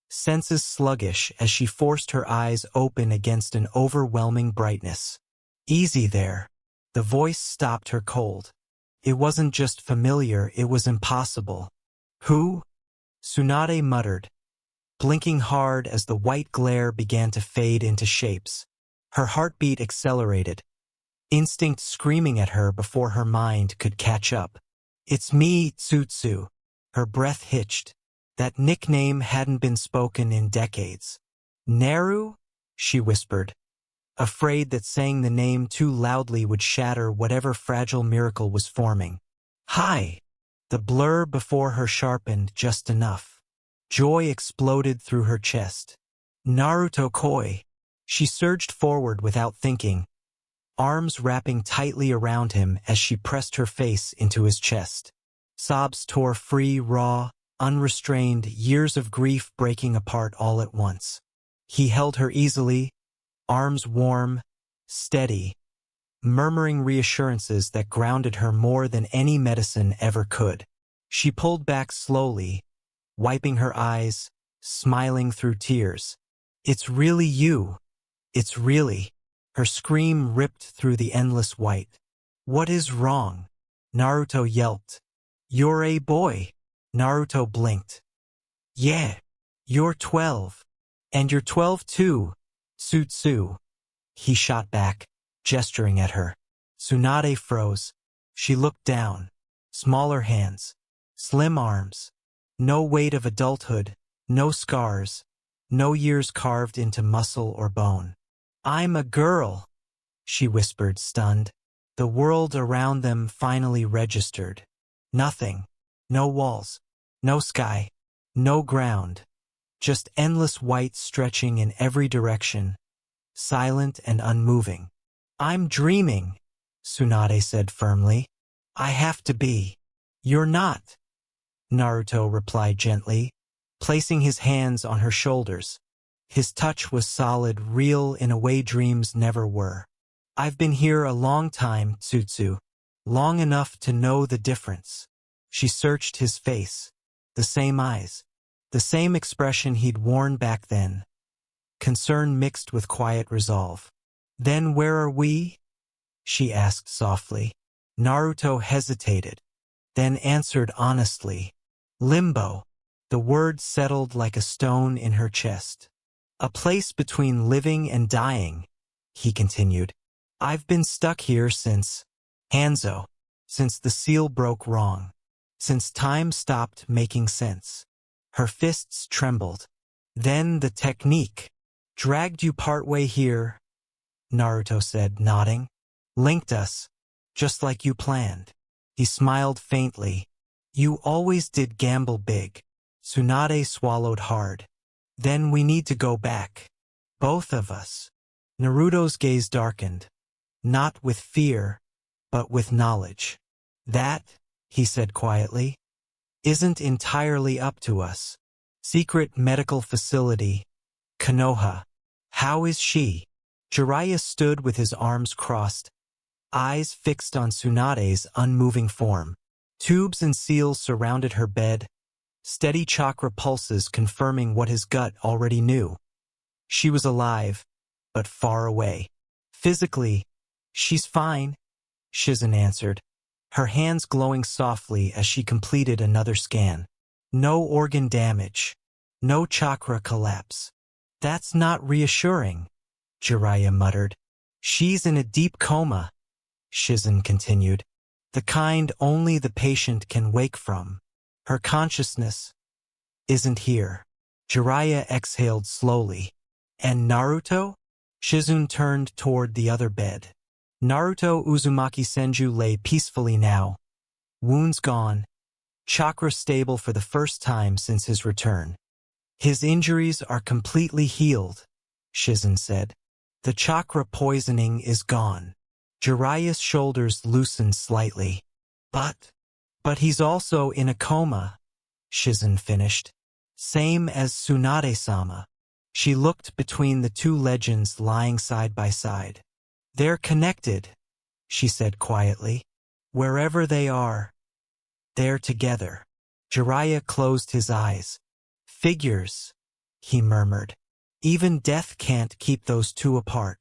senses sluggish as she forced her eyes open against an overwhelming brightness. Easy there. The voice stopped her cold. It wasn't just familiar, it was impossible. Who? Tsunade muttered, blinking hard as the white glare began to fade into shapes. Her heartbeat accelerated, instinct screaming at her before her mind could catch up. It's me, Tsutsu. Her breath hitched. That nickname hadn't been spoken in decades. Naru? She whispered, afraid that saying the name too loudly would shatter whatever fragile miracle was forming. Hi! The blur before her sharpened just enough. Joy exploded through her chest. Naruto Koi. She surged forward without thinking, arms wrapping tightly around him as she pressed her face into his chest. Sobs tore free, raw, unrestrained, years of grief breaking apart all at once. He held her easily, arms warm, steady, murmuring reassurances that grounded her more than any medicine ever could. She pulled back slowly, wiping her eyes, smiling through tears. It's really you. It's really. Her scream ripped through the endless white. What is wrong? Naruto yelped. You're a boy. Naruto blinked. Yeah, you're 12. And you're 12 too, Tsutsu. he shot back, gesturing at her. Tsunade froze. She looked down. Smaller hands. Slim arms. No weight of adulthood. No scars. No years carved into muscle or bone. "I'm a girl," she whispered, stunned. The world around them finally registered. Nothing. No walls. No sky. No ground. Just endless white stretching in every direction. Silent and unmoving. "I'm dreaming," Tsunade said firmly. "I have to be." "You're not," Naruto replied gently, placing his hands on her shoulders. His touch was solid, real in a way dreams never were. "I've been here a long time, Tsutsu. Long enough to know the difference." She searched his face. The same eyes. The same expression he'd worn back then. Concern mixed with quiet resolve. "Then where are we?" she asked softly. Naruto hesitated, then answered honestly. "Limbo." The word settled like a stone in her chest. "A place between living and dying," he continued. "I've been stuck here since Hanzo, since the seal broke wrong, since time stopped making sense." Her fists trembled. "Then the technique dragged you partway here," Naruto said, nodding. "Linked us, just like you planned." He smiled faintly. "You always did gamble big." Tsunade swallowed hard. "Then we need to go back. Both of us." Naruto's gaze darkened. Not with fear, but with knowledge. "That," he said quietly, "isn't entirely up to us." Secret medical facility. Konoha. "How is she?" Jiraiya stood with his arms crossed, eyes fixed on Tsunade's unmoving form. Tubes and seals surrounded her bed, steady chakra pulses confirming what his gut already knew. She was alive, but far away. "Physically, she's fine," Shizen answered, her hands glowing softly as she completed another scan. "No organ damage. No chakra collapse." "That's not reassuring," Jiraiya muttered. "She's in a deep coma," Shizen continued. "The kind only the patient can wake from. Her consciousness isn't here." Jiraiya exhaled slowly. "And Naruto?" Shizun turned toward the other bed. Naruto Uzumaki Senju lay peacefully now. Wounds gone. Chakra stable for the first time since his return. "His injuries are completely healed," Shizen said. "The chakra poisoning is gone." Jiraiya's shoulders loosened slightly. But he's also in a coma," Shizen finished. "Same as Tsunade-sama." She looked between the two legends lying side by side. "They're connected," she said quietly. "Wherever they are, they're together." Jiraiya closed his eyes. "Figures," he murmured. "Even death can't keep those two apart."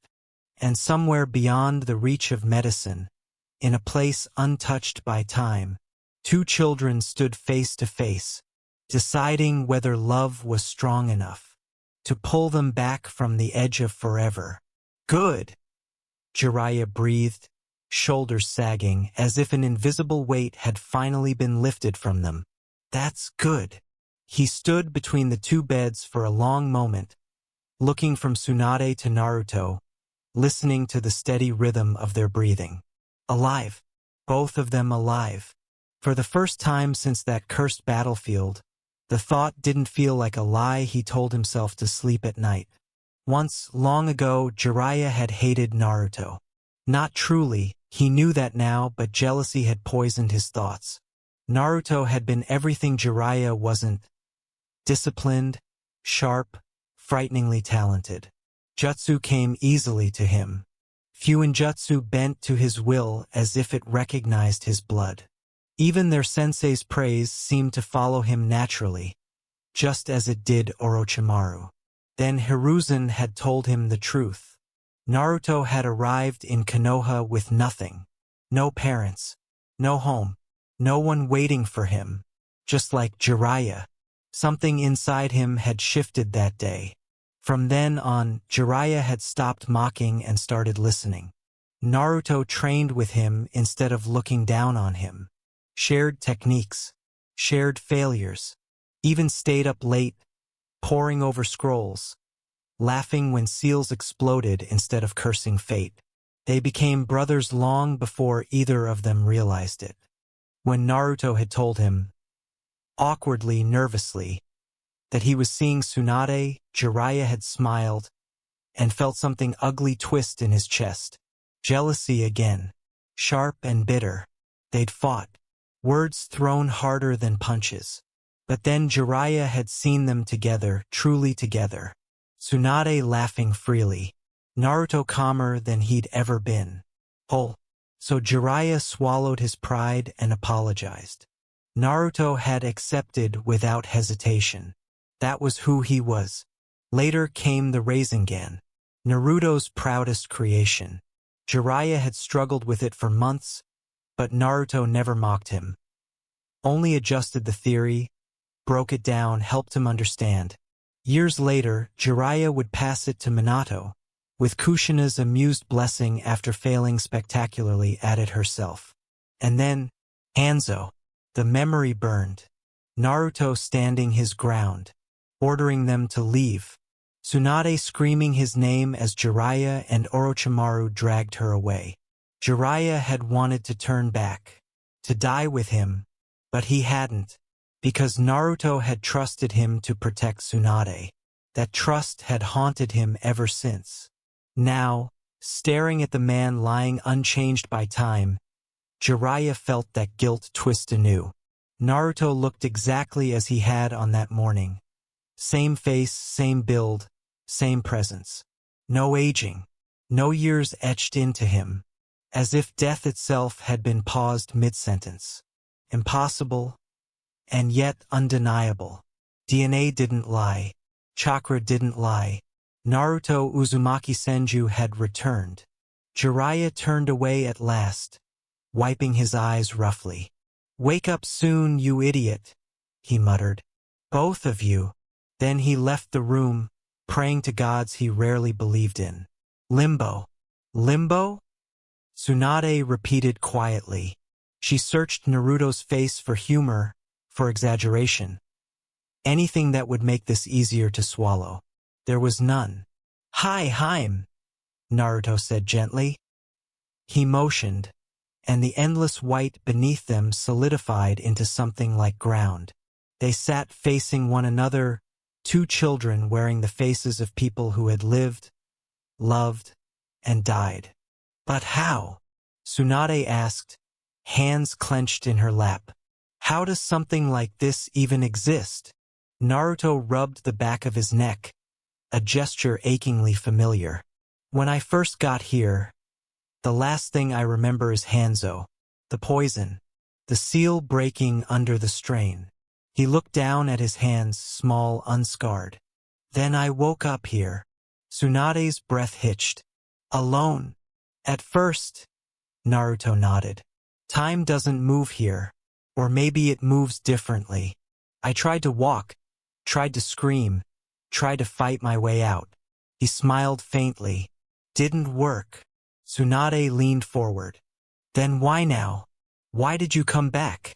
And somewhere beyond the reach of medicine, in a place untouched by time, two children stood face to face, deciding whether love was strong enough to pull them back from the edge of forever. "Good," Jiraiya breathed, shoulders sagging as if an invisible weight had finally been lifted from them. "That's good." He stood between the two beds for a long moment, looking from Tsunade to Naruto, listening to the steady rhythm of their breathing. Alive. Both of them alive. For the first time since that cursed battlefield, the thought didn't feel like a lie he told himself to sleep at night. Once, long ago, Jiraiya had hated Naruto. Not truly, he knew that now, but jealousy had poisoned his thoughts. Naruto had been everything Jiraiya wasn't. Disciplined, sharp, frighteningly talented. Jutsu came easily to him. Fuinjutsu bent to his will as if it recognized his blood. Even their sensei's praise seemed to follow him naturally, just as it did Orochimaru. Then Hiruzen had told him the truth. Naruto had arrived in Konoha with nothing. No parents, no home, no one waiting for him. Just like Jiraiya, something inside him had shifted that day. From then on, Jiraiya had stopped mocking and started listening. Naruto trained with him instead of looking down on him. Shared techniques, shared failures, even stayed up late, poring over scrolls, laughing when seals exploded instead of cursing fate. They became brothers long before either of them realized it. When Naruto had told him, awkwardly, nervously, that he was seeing Tsunade, Jiraiya had smiled and felt something ugly twist in his chest. Jealousy again, sharp and bitter. They'd fought, words thrown harder than punches. But then Jiraiya had seen them together, truly together. Tsunade laughing freely, Naruto calmer than he'd ever been. Oh, so Jiraiya swallowed his pride and apologized. Naruto had accepted without hesitation. That was who he was. Later came the Rasengan, Naruto's proudest creation. Jiraiya had struggled with it for months, but Naruto never mocked him. Only adjusted the theory, broke it down, helped him understand. Years later, Jiraiya would pass it to Minato, with Kushina's amused blessing after failing spectacularly at it herself. And then, Hanzo. The memory burned. Naruto standing his ground, ordering them to leave. Tsunade screaming his name as Jiraiya and Orochimaru dragged her away. Jiraiya had wanted to turn back, to die with him, but he hadn't, because Naruto had trusted him to protect Tsunade. That trust had haunted him ever since. Now, staring at the man lying unchanged by time, Jiraiya felt that guilt twist anew. Naruto looked exactly as he had on that morning. Same face, same build, same presence. No aging, no years etched into him, as if death itself had been paused mid-sentence. Impossible, and yet undeniable. DNA didn't lie. Chakra didn't lie. Naruto Uzumaki Senju had returned. Jiraiya turned away at last, wiping his eyes roughly. "Wake up soon, you idiot," he muttered. "Both of you." Then he left the room, praying to gods he rarely believed in. Limbo. Limbo? Tsunade repeated quietly. She searched Naruto's face for humor, for exaggeration. Anything that would make this easier to swallow. There was none. "Hi, Haim," Naruto said gently. He motioned, and the endless white beneath them solidified into something like ground. They sat facing one another, two children wearing the faces of people who had lived, loved, and died. "But how?" Tsunade asked, hands clenched in her lap. "How does something like this even exist?" Naruto rubbed the back of his neck, a gesture achingly familiar. "When I first got here, the last thing I remember is Hanzo, the poison, the seal breaking under the strain." He looked down at his hands, small, unscarred. "Then I woke up here." Tsunade's breath hitched. "Alone." "At first," Naruto nodded. "Time doesn't move here. Or maybe it moves differently. I tried to walk, tried to scream, tried to fight my way out." He smiled faintly. "Didn't work." Tsunade leaned forward. "Then why now? Why did you come back?"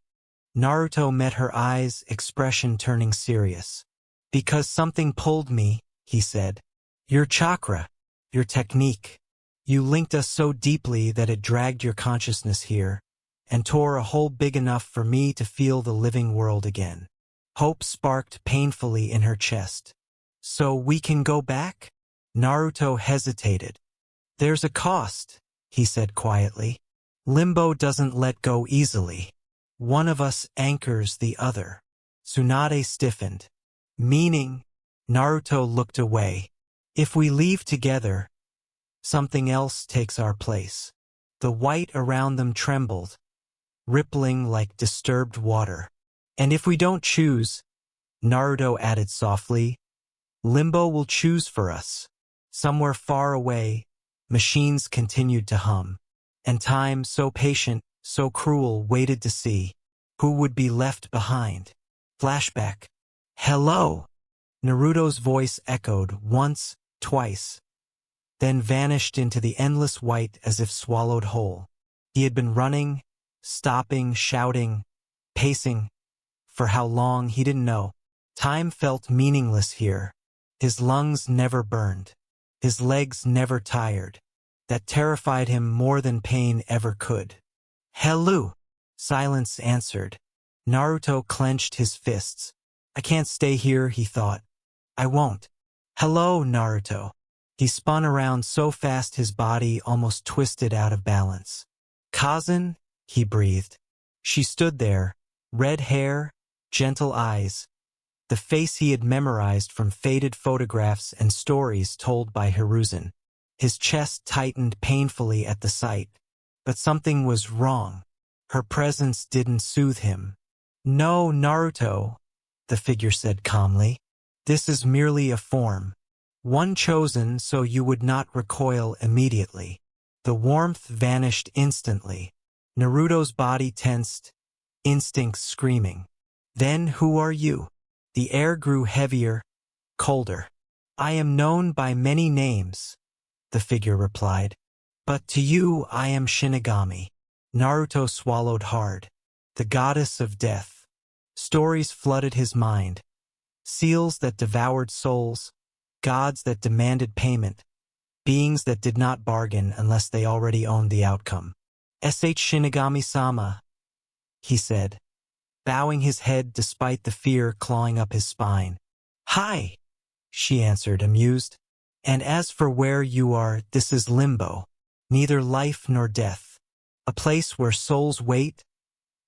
Naruto met her eyes, expression turning serious. "Because something pulled me," he said. "Your chakra, your technique. You linked us so deeply that it dragged your consciousness here, and tore a hole big enough for me to feel the living world again." Hope sparked painfully in her chest. "So we can go back?" Naruto hesitated. "There's a cost," he said quietly. "Limbo doesn't let go easily. One of us anchors the other." Tsunade stiffened. "Meaning?" Naruto looked away. "If we leave together, something else takes our place." The white around them trembled, rippling like disturbed water. "And if we don't choose," Naruto added softly, "Limbo will choose for us." Somewhere far away, machines continued to hum, and time, so patient, so cruel, waited to see who would be left behind. Flashback. "Hello," Naruto's voice echoed once, twice, then vanished into the endless white as if swallowed whole. He had been running, stopping, shouting, pacing. For how long, he didn't know. Time felt meaningless here. His lungs never burned. His legs never tired. That terrified him more than pain ever could. Hello! Silence answered. Naruto clenched his fists. I can't stay here, he thought. I won't. Hello, Naruto. He spun around so fast his body almost twisted out of balance. Kazan, he breathed. She stood there, red hair, gentle eyes, the face he had memorized from faded photographs and stories told by Hiruzen. His chest tightened painfully at the sight, but something was wrong. Her presence didn't soothe him. No, Naruto, the figure said calmly. This is merely a form. One chosen so you would not recoil immediately. The warmth vanished instantly. Naruto's body tensed, instincts screaming. Then who are you? The air grew heavier, colder. I am known by many names, the figure replied. But to you I am Shinigami. Naruto swallowed hard. The goddess of death. Stories flooded his mind. Seals that devoured souls, gods that demanded payment, beings that did not bargain unless they already owned the outcome. Sh Shinigami-sama, he said, bowing his head despite the fear clawing up his spine. Hi, she answered, amused. And as for where you are, this is Limbo, neither life nor death, a place where souls wait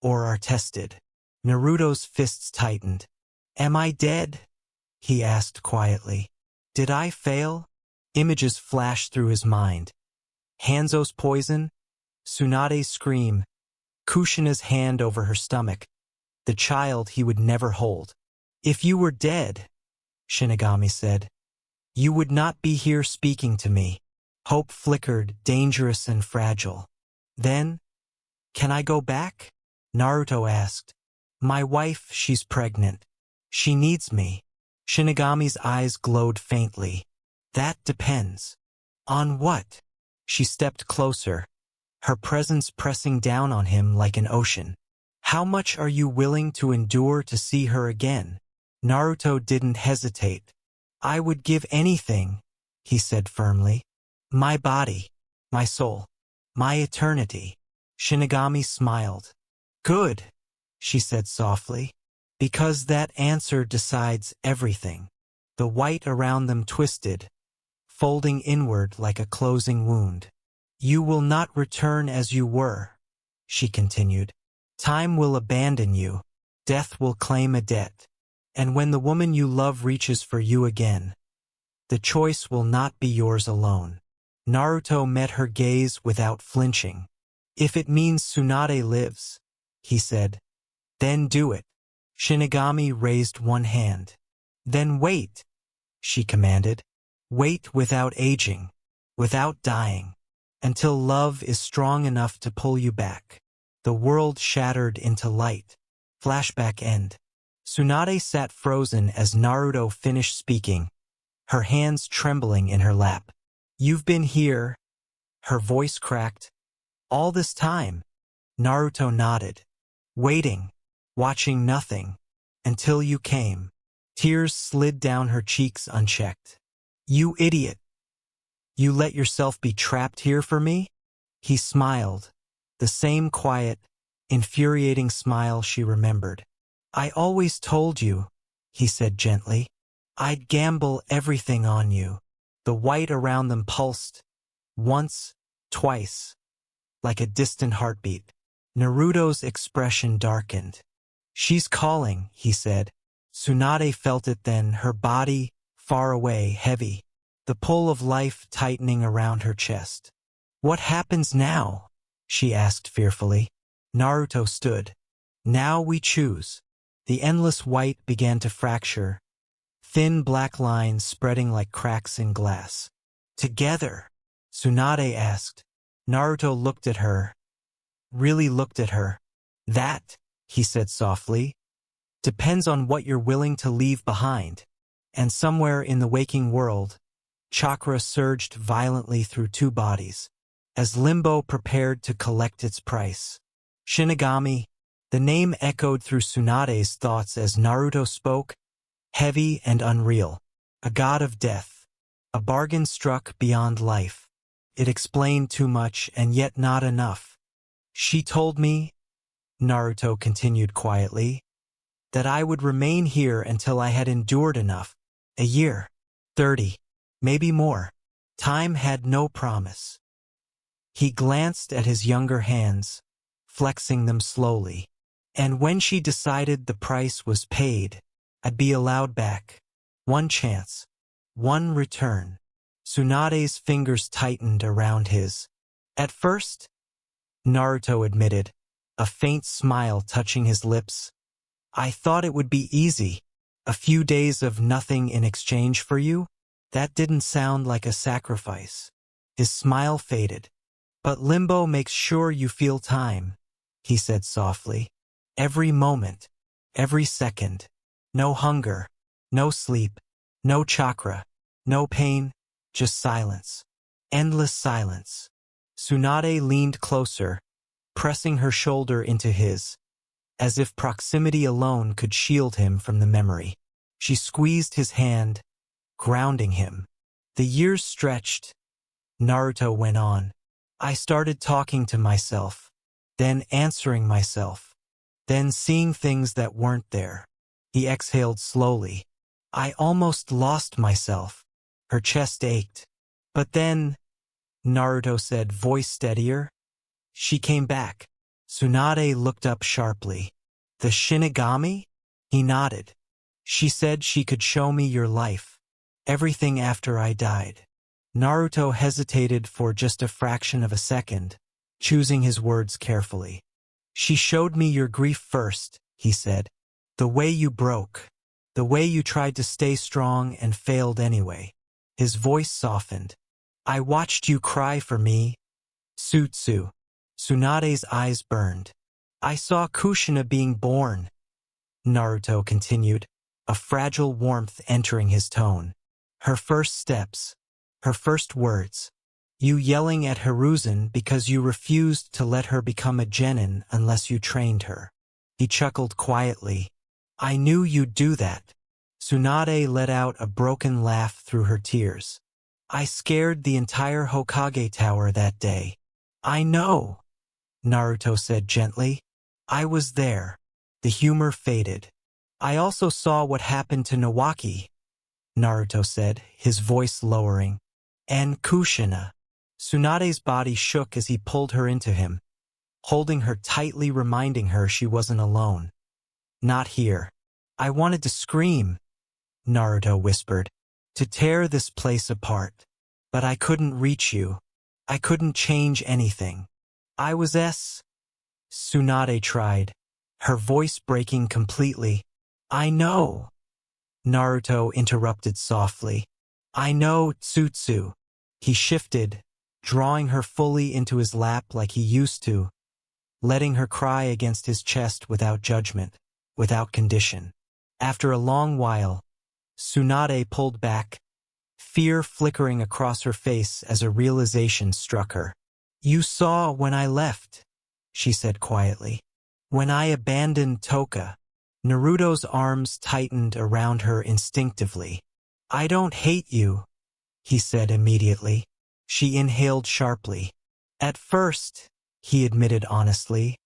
or are tested. Naruto's fists tightened. Am I dead? He asked quietly. Did I fail? Images flashed through his mind. Hanzo's poison, Tsunade's scream, Kushina's hand over her stomach, the child he would never hold. If you were dead, Shinigami said, you would not be here speaking to me. Hope flickered, dangerous and fragile. Then, can I go back? Naruto asked. My wife, she's pregnant. She needs me. Shinigami's eyes glowed faintly. That depends. On what? She stepped closer, her presence pressing down on him like an ocean. How much are you willing to endure to see her again? Naruto didn't hesitate. I would give anything, he said firmly. My body, my soul, my eternity. Shinigami smiled. Good, she said softly. Because that answer decides everything. The white around them twisted, folding inward like a closing wound. You will not return as you were, she continued. Time will abandon you. Death will claim a debt. And when the woman you love reaches for you again, the choice will not be yours alone. Naruto met her gaze without flinching. If it means Tsunade lives, he said, then do it. Shinigami raised one hand. Then wait, she commanded. Wait without aging, without dying, until love is strong enough to pull you back. The world shattered into light. Flashback end. Tsunade sat frozen as Naruto finished speaking, her hands trembling in her lap. You've been here, her voice cracked. All this time, Naruto nodded, waiting, watching nothing, until you came. Tears slid down her cheeks unchecked. You idiot. You let yourself be trapped here for me? He smiled, the same quiet, infuriating smile she remembered. I always told you, he said gently. I'd gamble everything on you. The white around them pulsed, once, twice, like a distant heartbeat. Naruto's expression darkened. She's calling, he said. Tsunade felt it then, her body, far away, heavy, the pull of life tightening around her chest. What happens now? She asked fearfully. Naruto stood. Now we choose. The endless white began to fracture, thin black lines spreading like cracks in glass. Together, Tsunade asked. Naruto looked at her, really looked at her. That, he said softly, depends on what you're willing to leave behind. and somewhere in the waking world, chakra surged violently through two bodies, as Limbo prepared to collect its price. Shinigami, the name echoed through Tsunade's thoughts as Naruto spoke, heavy and unreal. A god of death. A bargain struck beyond life. It explained too much and yet not enough. She told me, Naruto continued quietly, that I would remain here until I had endured enough. A year. 30. Maybe more. Time had no promise. He glanced at his younger hands, flexing them slowly. And when she decided the price was paid, I'd be allowed back. One chance. One return. Tsunade's fingers tightened around his. At first, Naruto admitted, a faint smile touching his lips, I thought it would be easy. A few days of nothing in exchange for you? That didn't sound like a sacrifice. His smile faded. But Limbo makes sure you feel time, he said softly. Every moment, every second. No hunger, no sleep, no chakra, no pain, just silence. Endless silence. Tsunade leaned closer, pressing her shoulder into his, as if proximity alone could shield him from the memory. She squeezed his hand, grounding him. The years stretched. Naruto went on. I started talking to myself, then answering myself, then seeing things that weren't there. He exhaled slowly. I almost lost myself. Her chest ached. But then, Naruto said, voice steadier, she came back. Tsunade looked up sharply. The Shinigami? He nodded. She said she could show me your life. Everything after I died. Naruto hesitated for just a fraction of a second, choosing his words carefully. She showed me your grief first, he said. The way you broke. The way you tried to stay strong and failed anyway. His voice softened. I watched you cry for me. Tsutsu. Tsunade's eyes burned. I saw Kushina being born. Naruto continued, a fragile warmth entering his tone. Her first steps. Her first words. You yelling at Hiruzen because you refused to let her become a genin unless you trained her. He chuckled quietly. I knew you'd do that. Tsunade let out a broken laugh through her tears. I scared the entire Hokage Tower that day. I know, Naruto said gently. I was there. The humor faded. I also saw what happened to Nawaki, Naruto said, his voice lowering. And Kushina. Tsunade's body shook as he pulled her into him, holding her tightly, reminding her she wasn't alone. Not here. I wanted to scream, Naruto whispered, to tear this place apart. But I couldn't reach you. I couldn't change anything. I was Tsunade tried, her voice breaking completely. I know. Naruto interrupted softly. I know, Tsutsu. He shifted, drawing her fully into his lap like he used to, letting her cry against his chest without judgment, without condition. After a long while, Tsunade pulled back, fear flickering across her face as a realization struck her. You saw when I left, she said quietly. When I abandoned Toka. Naruto's arms tightened around her instinctively. I don't hate you, he said immediately. She inhaled sharply. At first, he admitted honestly,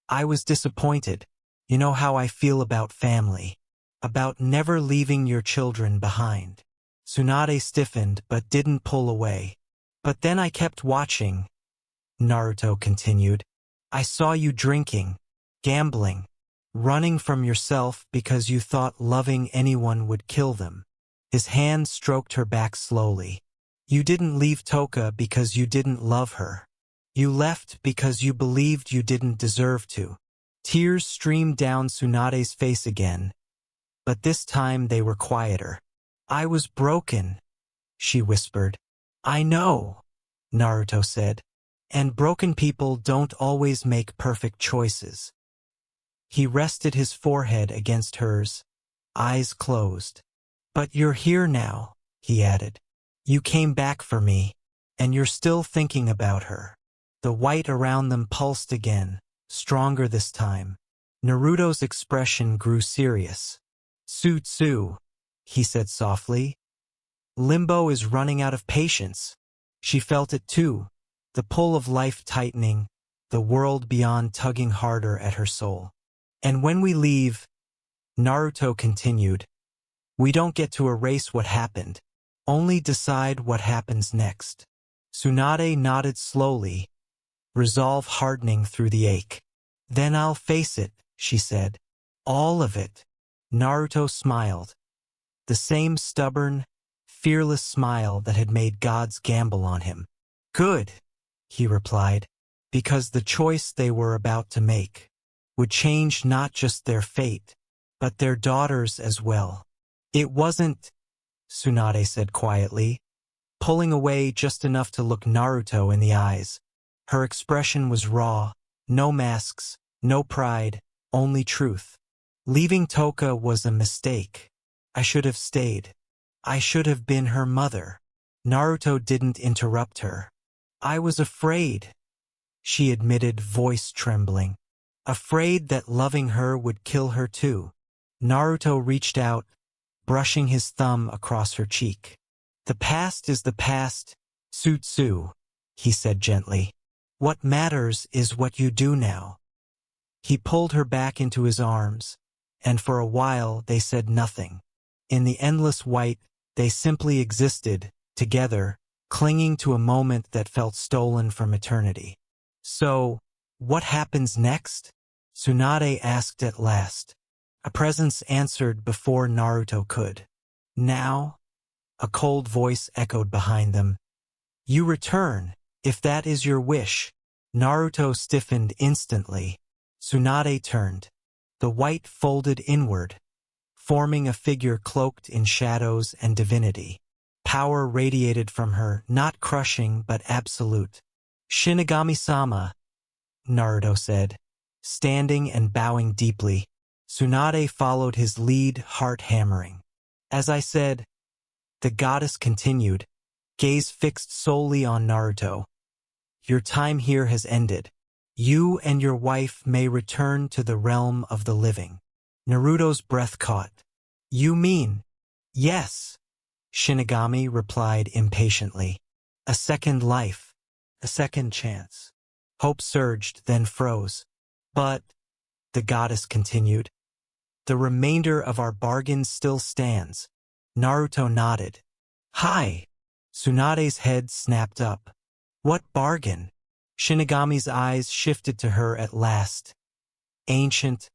I was disappointed. You know how I feel about family. About never leaving your children behind. Tsunade stiffened but didn't pull away. But then I kept watching, Naruto continued. I saw you drinking, gambling, running from yourself because you thought loving anyone would kill them. His hand stroked her back slowly. You didn't leave Toka because you didn't love her. You left because you believed you didn't deserve to. Tears streamed down Tsunade's face again, but this time they were quieter. I was broken, she whispered. I know, Naruto said, and broken people don't always make perfect choices. He rested his forehead against hers, eyes closed. But you're here now, he added. You came back for me, and you're still thinking about her. The white around them pulsed again, stronger this time. Naruto's expression grew serious. Tsu, he said softly. Limbo is running out of patience. She felt it too, the pull of life tightening, the world beyond tugging harder at her soul. And when we leave, Naruto continued, we don't get to erase what happened, only decide what happens next. Tsunade nodded slowly, resolve hardening through the ache. Then I'll face it, she said. All of it. Naruto smiled. The same stubborn, fearless smile that had made gods gamble on him. Good, he replied, because the choice they were about to make would change not just their fate, but their daughters as well. It wasn't, Tsunade said quietly, pulling away just enough to look Naruto in the eyes. Her expression was raw, no masks, no pride, only truth. Leaving Toka was a mistake. I should have stayed. I should have been her mother. Naruto didn't interrupt her. I was afraid, she admitted, voice trembling. Afraid that loving her would kill her too. Naruto reached out, brushing his thumb across her cheek. The past is the past, Tsu, he said gently. What matters is what you do now. He pulled her back into his arms, and for a while they said nothing. In the endless white, they simply existed, together, clinging to a moment that felt stolen from eternity. So, what happens next? Tsunade asked at last. A presence answered before Naruto could. Now? A cold voice echoed behind them. You return, if that is your wish. Naruto stiffened instantly. Tsunade turned. The white folded inward, forming a figure cloaked in shadows and divinity. Power radiated from her, not crushing but absolute. Shinigami-sama, Naruto said, standing and bowing deeply. Tsunade followed his lead, heart hammering. As I said, the goddess continued, gaze fixed solely on Naruto. Your time here has ended. You and your wife may return to the realm of the living. Naruto's breath caught. You mean? Yes, Shinigami replied impatiently. A second life, a second chance. Hope surged, then froze. But, the goddess continued, the remainder of our bargain still stands. Naruto nodded. Hi! Tsunade's head snapped up. What bargain? Shinigami's eyes shifted to her at last. Ancient,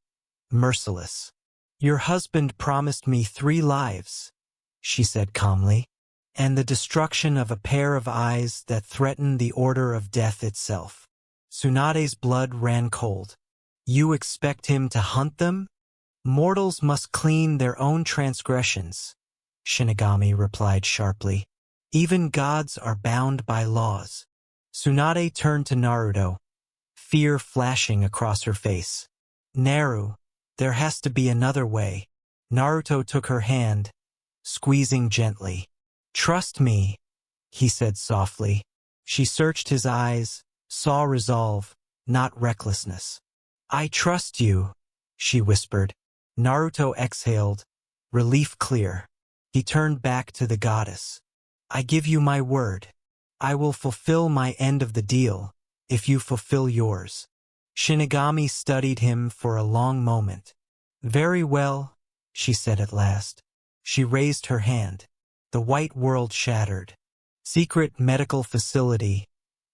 merciless. Your husband promised me 3 lives, she said calmly, and the destruction of a pair of eyes that threatened the order of death itself. Tsunade's blood ran cold. You expect him to hunt them? Mortals must clean their own transgressions, Shinigami replied sharply. Even gods are bound by laws. Tsunade turned to Naruto, fear flashing across her face. Naru, there has to be another way. Naruto took her hand, squeezing gently. Trust me, he said softly. She searched his eyes, saw resolve, not recklessness. I trust you, she whispered. Naruto exhaled, relief clear. He turned back to the goddess. I give you my word. I will fulfill my end of the deal, if you fulfill yours. Shinigami studied him for a long moment. Very well, she said at last. She raised her hand. The white world shattered. Secret medical facility,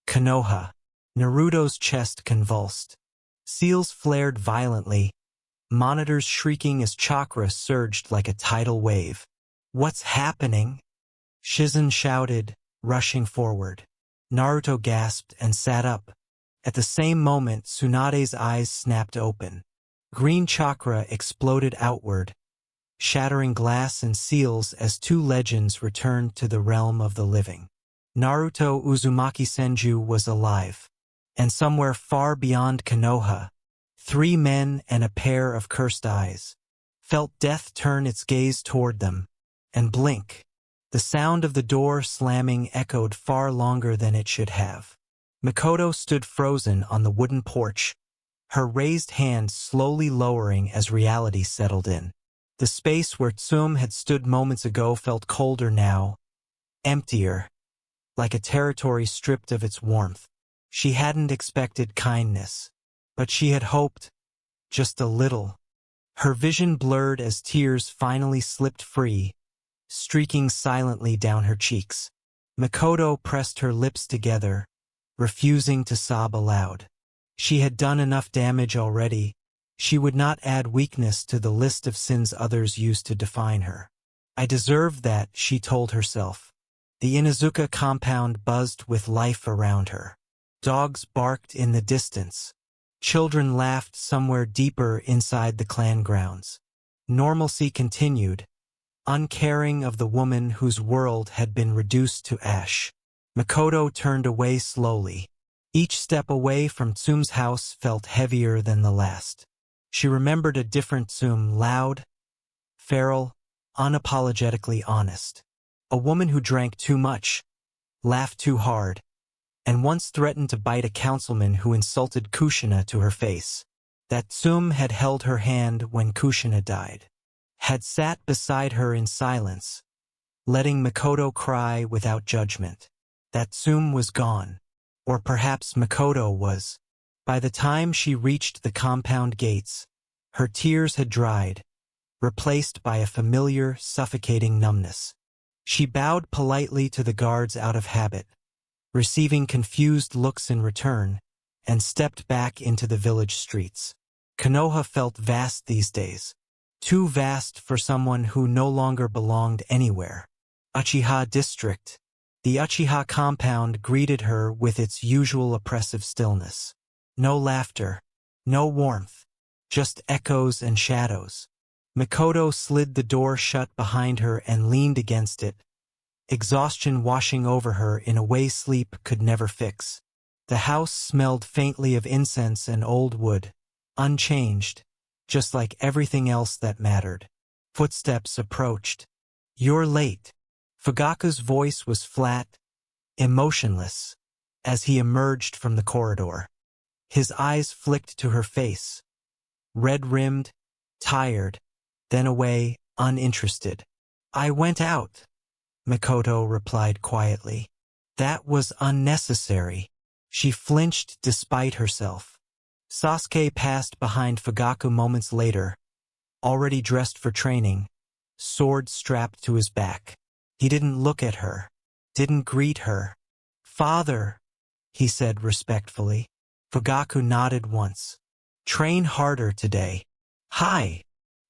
Konoha. Naruto's chest convulsed. Seals flared violently, monitors shrieking as chakra surged like a tidal wave. What's happening? Shizen shouted, rushing forward. Naruto gasped and sat up. At the same moment, Tsunade's eyes snapped open. Green chakra exploded outward, shattering glass and seals as 2 legends returned to the realm of the living. Naruto Uzumaki Senju was alive, and somewhere far beyond Konoha, 3 men and a pair of cursed eyes felt death turn its gaze toward them. and blink. The sound of the door slamming echoed far longer than it should have. Makoto stood frozen on the wooden porch, her raised hand slowly lowering as reality settled in. The space where Tsum had stood moments ago felt colder now, emptier, like a territory stripped of its warmth. She hadn't expected kindness, but she had hoped, just a little. Her vision blurred as tears finally slipped free, streaking silently down her cheeks. Makoto pressed her lips together, refusing to sob aloud. She had done enough damage already. She would not add weakness to the list of sins others used to define her. I deserved that, she told herself. The Inuzuka compound buzzed with life around her. Dogs barked in the distance. Children laughed somewhere deeper inside the clan grounds. Normalcy continued, uncaring of the woman whose world had been reduced to ash. Makoto turned away slowly. Each step away from Tsum's house felt heavier than the last. She remembered a different Tsum, loud, feral, unapologetically honest. A woman who drank too much, laughed too hard, and once threatened to bite a councilman who insulted Kushina to her face. That Tsum had held her hand when Kushina died, had sat beside her in silence, letting Makoto cry without judgment. That Tsum was gone, or perhaps Makoto was. By the time she reached the compound gates, her tears had dried, replaced by a familiar, suffocating numbness. She bowed politely to the guards out of habit, receiving confused looks in return, and stepped back into the village streets. Konoha felt vast these days, too vast for someone who no longer belonged anywhere. Uchiha District. The Uchiha compound greeted her with its usual oppressive stillness. No laughter, no warmth, just echoes and shadows. Makoto slid the door shut behind her and leaned against it, exhaustion washing over her in a way sleep could never fix. The house smelled faintly of incense and old wood, unchanged, just like everything else that mattered. Footsteps approached. "You're late." Fugaku's voice was flat, emotionless, as he emerged from the corridor. His eyes flicked to her face, red-rimmed, tired, then away, uninterested. "I went out," Makoto replied quietly. "That was unnecessary." She flinched despite herself. Sasuke passed behind Fugaku moments later, already dressed for training, sword strapped to his back. He didn't look at her, didn't greet her. "Father," he said respectfully. Fugaku nodded once. "Train harder today." "Hi."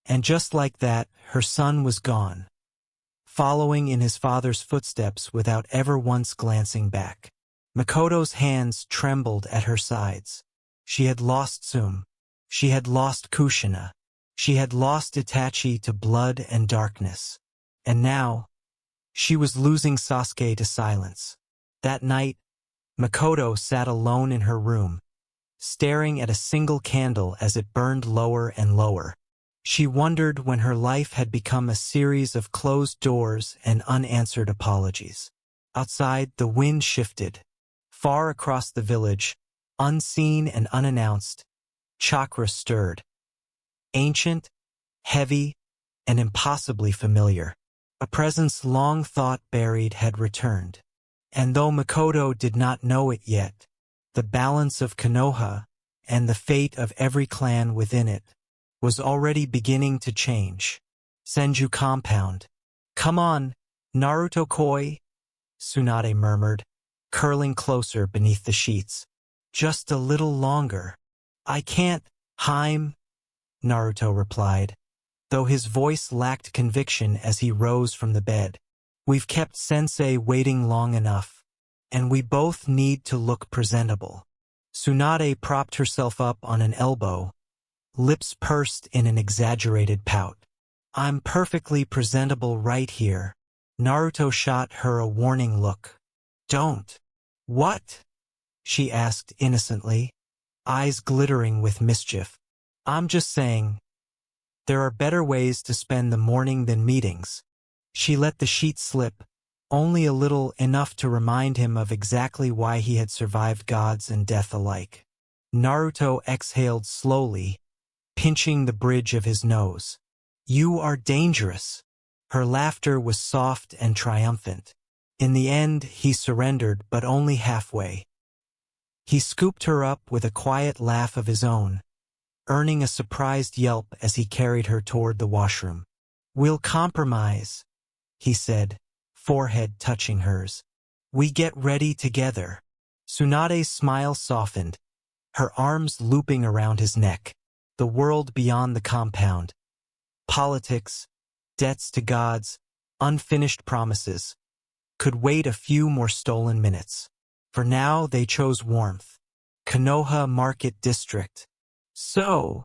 And just like that, her son was gone, following in his father's footsteps without ever once glancing back. Makoto's hands trembled at her sides. She had lost Tsum. She had lost Kushina. She had lost Itachi to blood and darkness. And now, she was losing Sasuke to silence. That night, Makoto sat alone in her room, staring at a single candle as it burned lower and lower. She wondered when her life had become a series of closed doors and unanswered apologies. Outside, the wind shifted. Far across the village, unseen and unannounced, chakra stirred. Ancient, heavy, and impossibly familiar. A presence long thought buried had returned. And though Makoto did not know it yet, the balance of Konoha, and the fate of every clan within it, was already beginning to change. Senju compound. "Come on, Naruto koi," Tsunade murmured, curling closer beneath the sheets. "Just a little longer." "I can't, Haim," Naruto replied, though his voice lacked conviction as he rose from the bed. "We've kept Sensei waiting long enough, and we both need to look presentable." Tsunade propped herself up on an elbow, lips pursed in an exaggerated pout. "I'm perfectly presentable right here." Naruto shot her a warning look. "Don't." "What?" she asked innocently, eyes glittering with mischief. "I'm just saying, there are better ways to spend the morning than meetings." She let the sheet slip, only a little, enough to remind him of exactly why he had survived gods and death alike. Naruto exhaled slowly, pinching the bridge of his nose. "You are dangerous." Her laughter was soft and triumphant. In the end, he surrendered, but only halfway. He scooped her up with a quiet laugh of his own, earning a surprised yelp as he carried her toward the washroom. "We'll compromise," he said, forehead touching hers. "We get ready together." Tsunade's smile softened, her arms looping around his neck. The world beyond the compound. Politics, debts to gods, unfinished promises. Could wait a few more stolen minutes. For now, they chose warmth. Konoha Market District. "So,"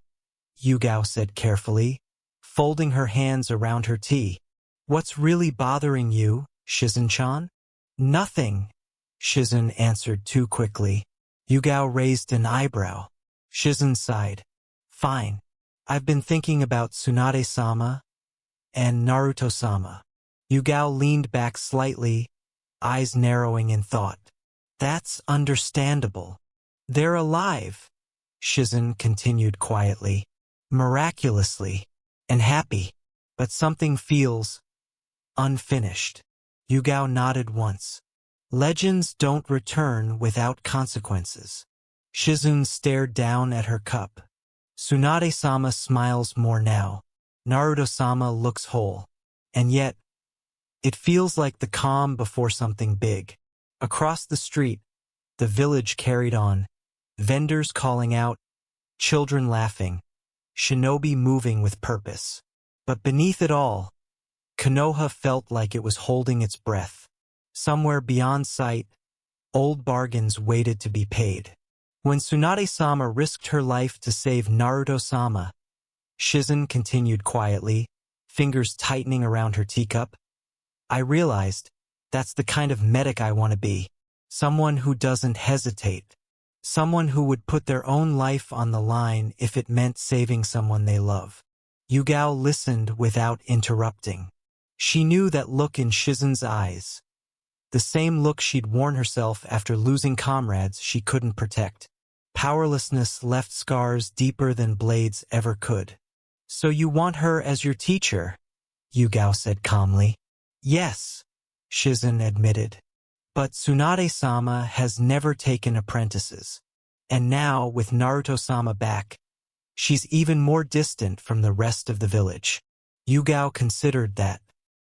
Yugao said carefully, folding her hands around her tea. "What's really bothering you, Shizen-chan?" "Nothing," Shizen answered too quickly. Yugao raised an eyebrow. Shizen sighed. "Fine. I've been thinking about Tsunade-sama and Naruto-sama." Yugao leaned back slightly, eyes narrowing in thought. "That's understandable. They're alive," Shizen continued quietly. "Miraculously. And happy. But something feels unfinished." Yugao nodded once. "Legends don't return without consequences." Shizen stared down at her cup. "Tsunade-sama smiles more now. Naruto-sama looks whole. And yet, it feels like the calm before something big." Across the street, the village carried on, vendors calling out, children laughing, shinobi moving with purpose. But beneath it all, Konoha felt like it was holding its breath. Somewhere beyond sight, old bargains waited to be paid. When Tsunade-sama risked her life to save Naruto-sama, Shizen continued quietly, fingers tightening around her teacup, "I realized that's the kind of medic I want to be. Someone who doesn't hesitate. Someone who would put their own life on the line if it meant saving someone they love." Yugao listened without interrupting. She knew that look in Shizen's eyes. The same look she'd worn herself after losing comrades she couldn't protect. Powerlessness left scars deeper than blades ever could. "So you want her as your teacher?" Yugao said calmly. "Yes," Shizen admitted. "But Tsunade-sama has never taken apprentices. And now, with Naruto-sama back, she's even more distant from the rest of the village." Yugao considered that.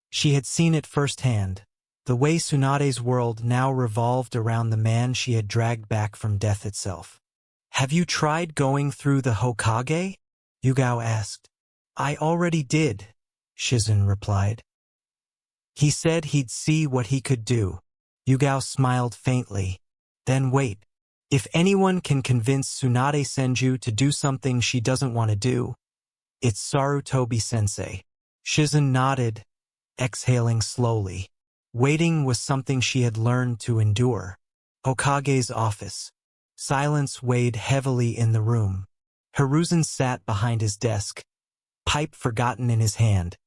She had seen it firsthand, the way Tsunade's world now revolved around the man she had dragged back from death itself. "Have you tried going through the Hokage?" Yugao asked. "I already did," Shizen replied. "He said he'd see what he could do." Yugao smiled faintly. "Then wait. If anyone can convince Tsunade Senju to do something she doesn't want to do, it's Sarutobi-sensei." Shizen nodded, exhaling slowly. Waiting was something she had learned to endure. Hokage's office. Silence weighed heavily in the room. Hiruzen sat behind his desk, pipe forgotten in his hand,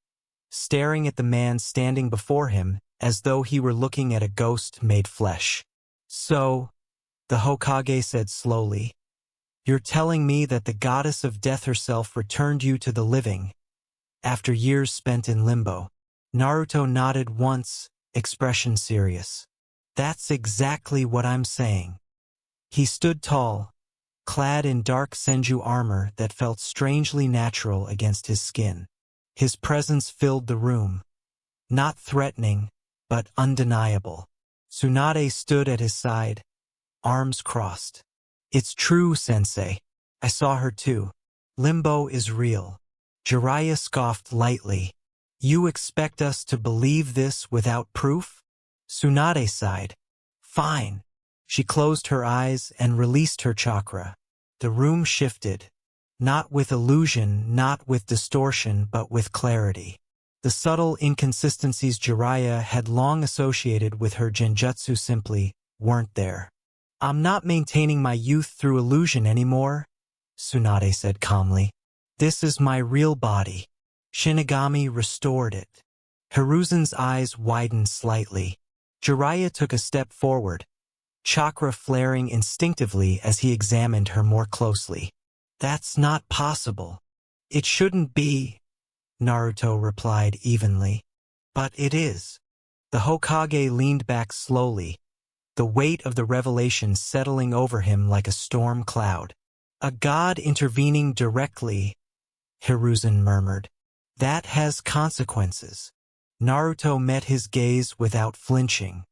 staring at the man standing before him as though he were looking at a ghost made flesh. "So," the Hokage said slowly, "you're telling me that the goddess of death herself returned you to the living, after years spent in Limbo?" Naruto nodded once, expression serious. "That's exactly what I'm saying." He stood tall, clad in dark Senju armor that felt strangely natural against his skin. His presence filled the room, not threatening, but undeniable. Tsunade stood at his side, arms crossed. "It's true, Sensei. I saw her too. Limbo is real." Jiraiya scoffed lightly. "You expect us to believe this without proof?" Tsunade sighed. "Fine." She closed her eyes and released her chakra. The room shifted. Not with illusion, not with distortion, but with clarity. The subtle inconsistencies Jiraiya had long associated with her genjutsu simply weren't there. "I'm not maintaining my youth through illusion anymore," Tsunade said calmly. "This is my real body. Shinigami restored it." Hiruzen's eyes widened slightly. Jiraiya took a step forward, chakra flaring instinctively as he examined her more closely. That's not possible. It shouldn't be, Naruto replied evenly. But it is. The Hokage leaned back slowly, the weight of the revelation settling over him like a storm cloud. A god intervening directly, Hiruzen murmured. That has consequences. Naruto met his gaze without flinching.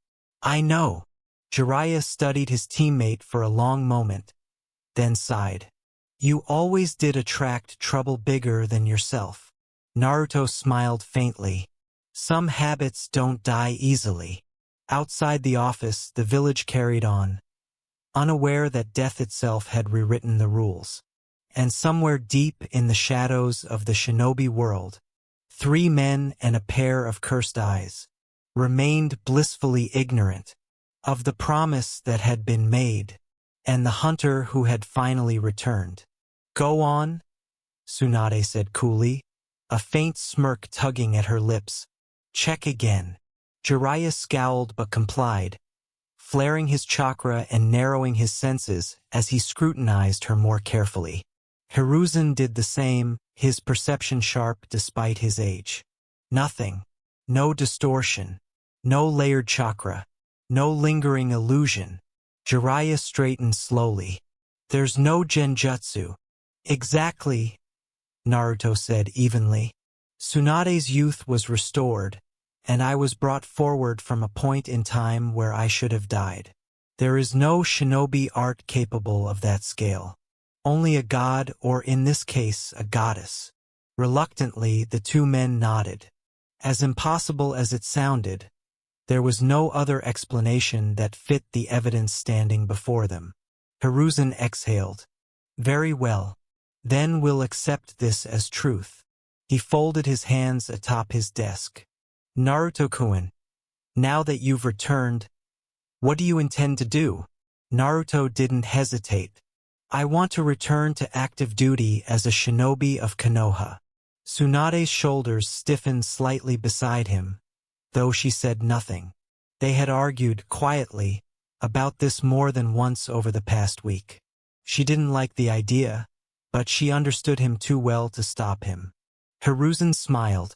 I know. Jiraiya studied his teammate for a long moment, then sighed. You always did attract trouble bigger than yourself. Naruto smiled faintly. Some habits don't die easily. Outside the office, the village carried on, unaware that death itself had rewritten the rules. And somewhere deep in the shadows of the shinobi world, 3 men and a pair of cursed eyes remained blissfully ignorant of the promise that had been made and the hunter who had finally returned. Go on, Tsunade said coolly, a faint smirk tugging at her lips. Check again. Jiraiya scowled but complied, flaring his chakra and narrowing his senses as he scrutinized her more carefully. Hiruzen did the same, his perception sharp despite his age. Nothing. No distortion. No layered chakra. No lingering illusion. Jiraiya straightened slowly. There's no genjutsu. Exactly, Naruto said evenly. Tsunade's youth was restored, and I was brought forward from a point in time where I should have died. There is no shinobi art capable of that scale. Only a god, or in this case, a goddess. Reluctantly, the 2 men nodded. As impossible as it sounded, there was no other explanation that fit the evidence standing before them. Hiruzen exhaled. Very well. Then we'll accept this as truth. He folded his hands atop his desk. Naruto-kun, now that you've returned, what do you intend to do? Naruto didn't hesitate. I want to return to active duty as a shinobi of Konoha. Tsunade's shoulders stiffened slightly beside him, though she said nothing. They had argued quietly about this more than once over the past week. She didn't like the idea, but she understood him too well to stop him. Hiruzen smiled,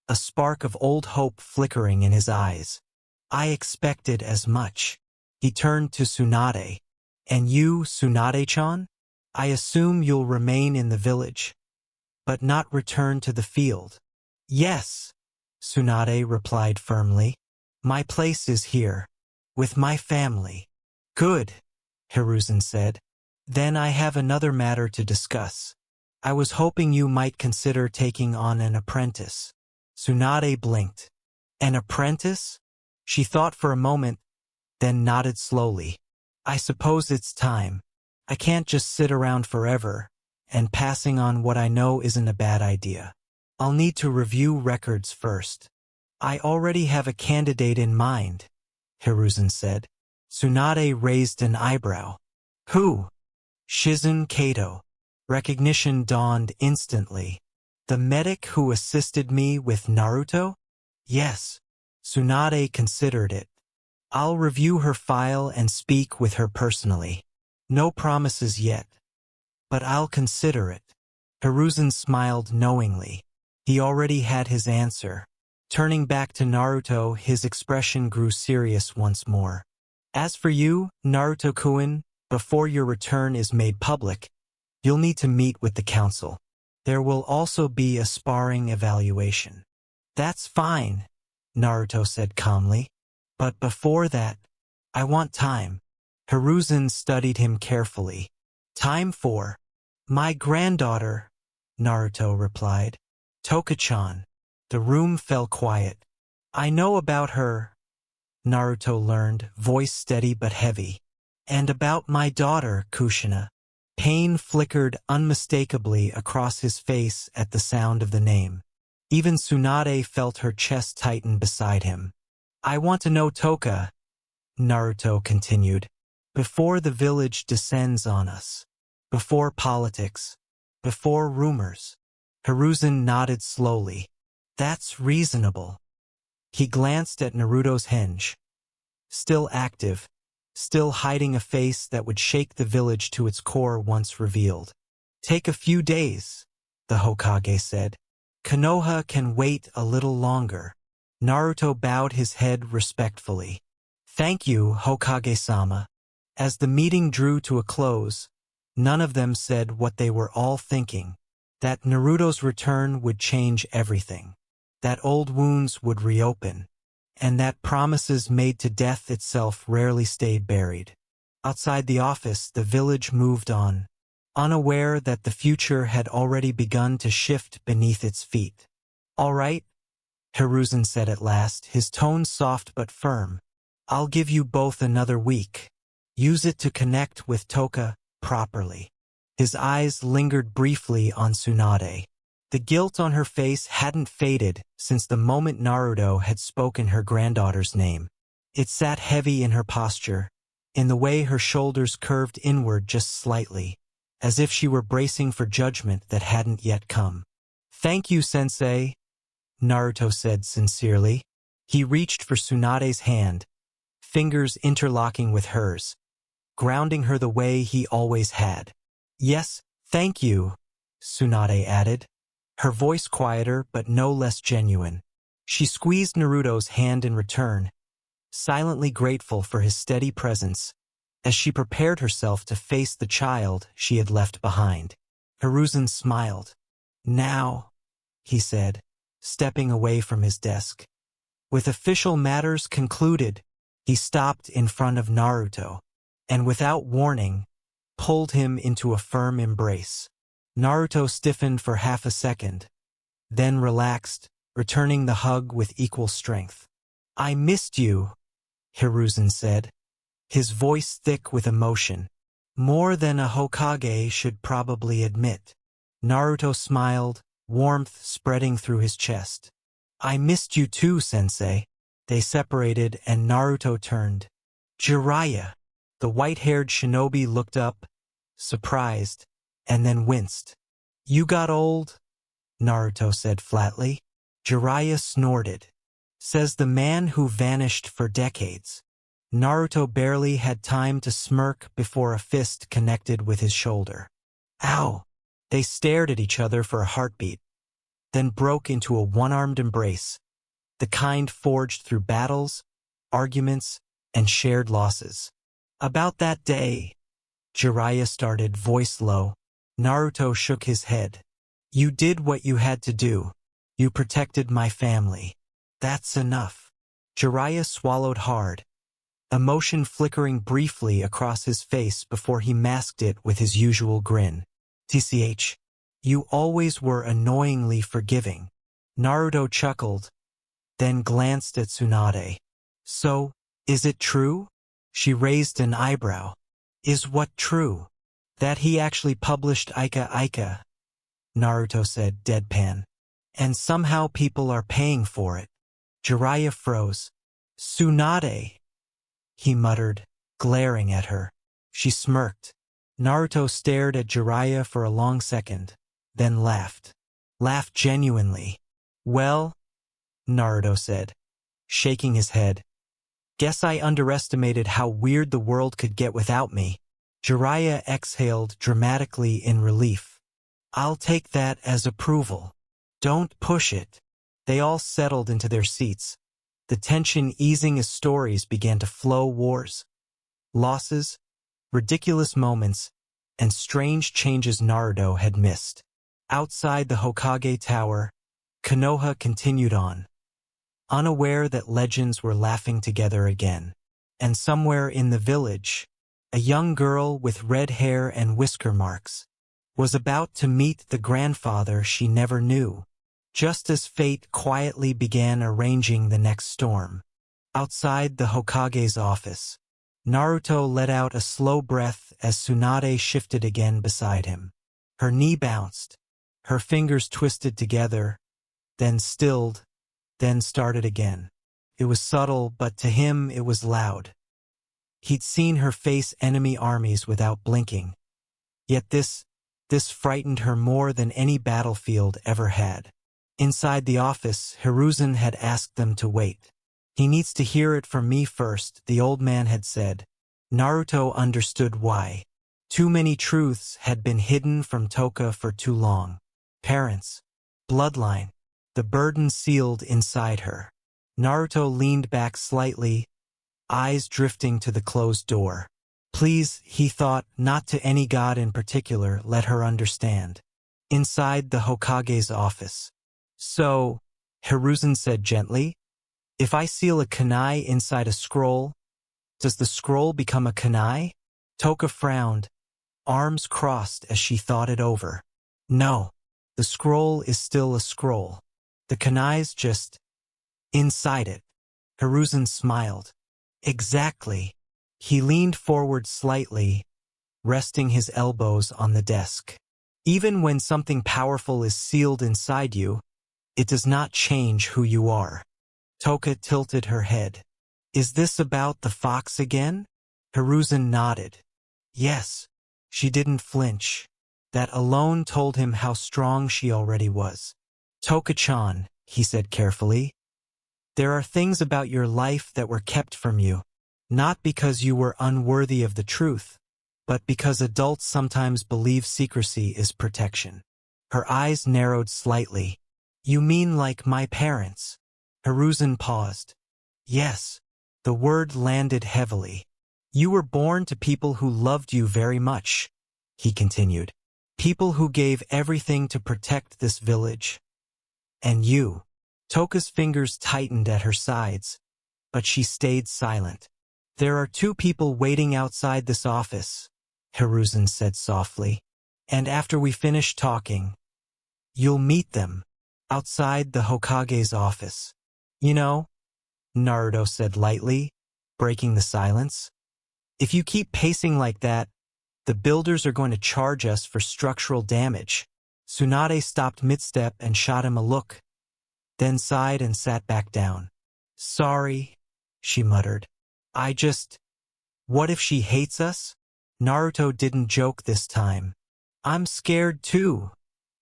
a spark of old hope flickering in his eyes. I expected as much. He turned to Tsunade. And you, Tsunade-chan? I assume you'll remain in the village, but not return to the field. Yes, Tsunade replied firmly. My place is here, with my family. Good, Hiruzen said. Then I have another matter to discuss. I was hoping you might consider taking on an apprentice. Tsunade blinked. An apprentice? She thought for a moment, then nodded slowly. I suppose it's time. I can't just sit around forever, and passing on what I know isn't a bad idea. I'll need to review records first. I already have a candidate in mind, Hiruzen said. Tsunade raised an eyebrow. Who? Shizun Kato. Recognition dawned instantly. The medic who assisted me with Naruto? Yes. Tsunade considered it. I'll review her file and speak with her personally. No promises yet, but I'll consider it. Hiruzen smiled knowingly. He already had his answer. Turning back to Naruto, his expression grew serious once more. As for you, Naruto-kun, before your return is made public, you'll need to meet with the council. There will also be a sparring evaluation. That's fine, Naruto said calmly. But before that, I want time. Hiruzen studied him carefully. Time for my granddaughter, Naruto replied. Toka-chan. The room fell quiet. I know about her, Naruto learned, voice steady but heavy. And about my daughter, Kushina. Pain flickered unmistakably across his face at the sound of the name. Even Tsunade felt her chest tighten beside him. I want to know Toka, Naruto continued, before the village descends on us, before politics, before rumors. Hiruzen nodded slowly. That's reasonable. He glanced at Naruto's henge. Still active, still hiding a face that would shake the village to its core once revealed. Take a few days, the Hokage said. Konoha can wait a little longer. Naruto bowed his head respectfully. Thank you, Hokage-sama. As the meeting drew to a close, none of them said what they were all thinking. That Naruto's return would change everything. That old wounds would reopen. And that promises made to death itself rarely stayed buried. Outside the office, the village moved on, unaware that the future had already begun to shift beneath its feet. All right, Hiruzen said at last, his tone soft but firm. I'll give you both another week. Use it to connect with Toka properly. His eyes lingered briefly on Tsunade. The guilt on her face hadn't faded since the moment Naruto had spoken her granddaughter's name. It sat heavy in her posture, in the way her shoulders curved inward just slightly, as if she were bracing for judgment that hadn't yet come. Thank you, Sensei, Naruto said sincerely. He reached for Tsunade's hand, fingers interlocking with hers, grounding her the way he always had. Yes, thank you, Tsunade added, her voice quieter but no less genuine. She squeezed Naruto's hand in return, silently grateful for his steady presence, as she prepared herself to face the child she had left behind. Hiruzen smiled. Now, he said, stepping away from his desk. With official matters concluded, he stopped in front of Naruto, and without warning, pulled him into a firm embrace. Naruto stiffened for half a second, then relaxed, returning the hug with equal strength. I missed you, Hiruzen said, his voice thick with emotion. More than a Hokage should probably admit. Naruto smiled, warmth spreading through his chest. I missed you too, Sensei. They separated and Naruto turned. Jiraiya. The white-haired shinobi looked up, surprised, and then winced. You got old? Naruto said flatly. Jiraiya snorted. Says the man who vanished for decades. Naruto barely had time to smirk before a fist connected with his shoulder. Ow! They stared at each other for a heartbeat, then broke into a one-armed embrace, the kind forged through battles, arguments, and shared losses. About that day, Jiraiya started, voice low. Naruto shook his head. You did what you had to do. You protected my family. That's enough. Jiraiya swallowed hard, emotion flickering briefly across his face before he masked it with his usual grin. TCH, you always were annoyingly forgiving. Naruto chuckled, then glanced at Tsunade. So, is it true? She raised an eyebrow. Is what true? That he actually published Ika Ika, Naruto said, deadpan. And somehow people are paying for it. Jiraiya froze. Tsunade, he muttered, glaring at her. She smirked. Naruto stared at Jiraiya for a long second, then laughed. Laughed genuinely. Well, Naruto said, shaking his head. Guess I underestimated how weird the world could get without me. Jiraiya exhaled dramatically in relief. I'll take that as approval. Don't push it. They all settled into their seats, the tension easing as stories began to flow. Wars, losses, ridiculous moments, and strange changes Naruto had missed. Outside the Hokage Tower, Konoha continued on, unaware that legends were laughing together again. And somewhere in the village, a young girl with red hair and whisker marks was about to meet the grandfather she never knew, just as fate quietly began arranging the next storm. Outside the Hokage's office, Naruto let out a slow breath as Tsunade shifted again beside him. Her knee bounced, her fingers twisted together, then stilled, then started again. It was subtle, but to him it was loud. He'd seen her face enemy armies without blinking. Yet this frightened her more than any battlefield ever had. Inside the office, Hiruzen had asked them to wait. He needs to hear it from me first, the old man had said. Naruto understood why. Too many truths had been hidden from Toka for too long. Parents, bloodline, the burden sealed inside her. Naruto leaned back slightly, eyes drifting to the closed door. Please, he thought, not to any god in particular, let her understand. Inside the Hokage's office. So, Hiruzen said gently, if I seal a kunai inside a scroll, does the scroll become a kunai? Toka frowned, arms crossed as she thought it over. No, the scroll is still a scroll. The kunai's just inside it. Hiruzen smiled. Exactly. He leaned forward slightly, resting his elbows on the desk. Even when something powerful is sealed inside you, it does not change who you are. Toka tilted her head. Is this about the fox again? Hiruzen nodded. Yes. She didn't flinch. That alone told him how strong she already was. Toka-chan, he said carefully, there are things about your life that were kept from you, not because you were unworthy of the truth, but because adults sometimes believe secrecy is protection. Her eyes narrowed slightly. You mean like my parents? Hiruzen paused. Yes. The word landed heavily. You were born to people who loved you very much, he continued. People who gave everything to protect this village. And you. Toka's fingers tightened at her sides, but she stayed silent. There are two people waiting outside this office, Hiruzen said softly. And after we finish talking, you'll meet them outside the Hokage's office. You know, Naruto said lightly, breaking the silence. If you keep pacing like that, the builders are going to charge us for structural damage. Tsunade stopped mid-step and shot him a look, then sighed and sat back down. Sorry, she muttered. What if she hates us? Naruto didn't joke this time. I'm scared too,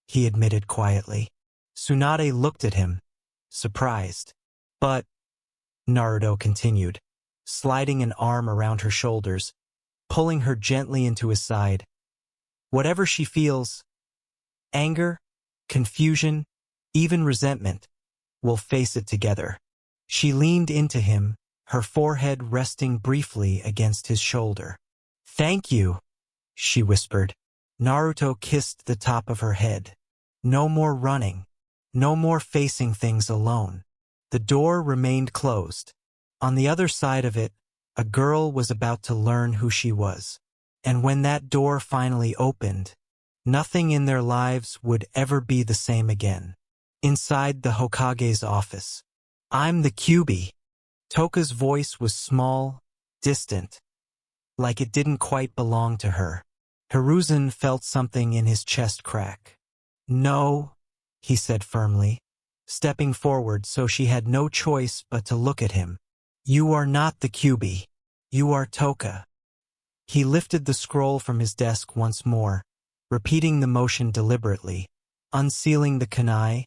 he admitted quietly. Tsunade looked at him, surprised. But, Naruto continued, sliding an arm around her shoulders, pulling her gently into his side. Whatever she feels, anger, confusion, even resentment, we'll face it together. She leaned into him, her forehead resting briefly against his shoulder. Thank you, she whispered. Naruto kissed the top of her head. No more running. No more facing things alone. The door remained closed. On the other side of it, a girl was about to learn who she was. And when that door finally opened, nothing in their lives would ever be the same again. Inside the Hokage's office. I'm the Kyuubi. Toka's voice was small, distant, like it didn't quite belong to her. Hiruzen felt something in his chest crack. No, he said firmly, stepping forward so she had no choice but to look at him. You are not the Kyuubi. You are Toka. He lifted the scroll from his desk once more, repeating the motion deliberately, unsealing the kunai,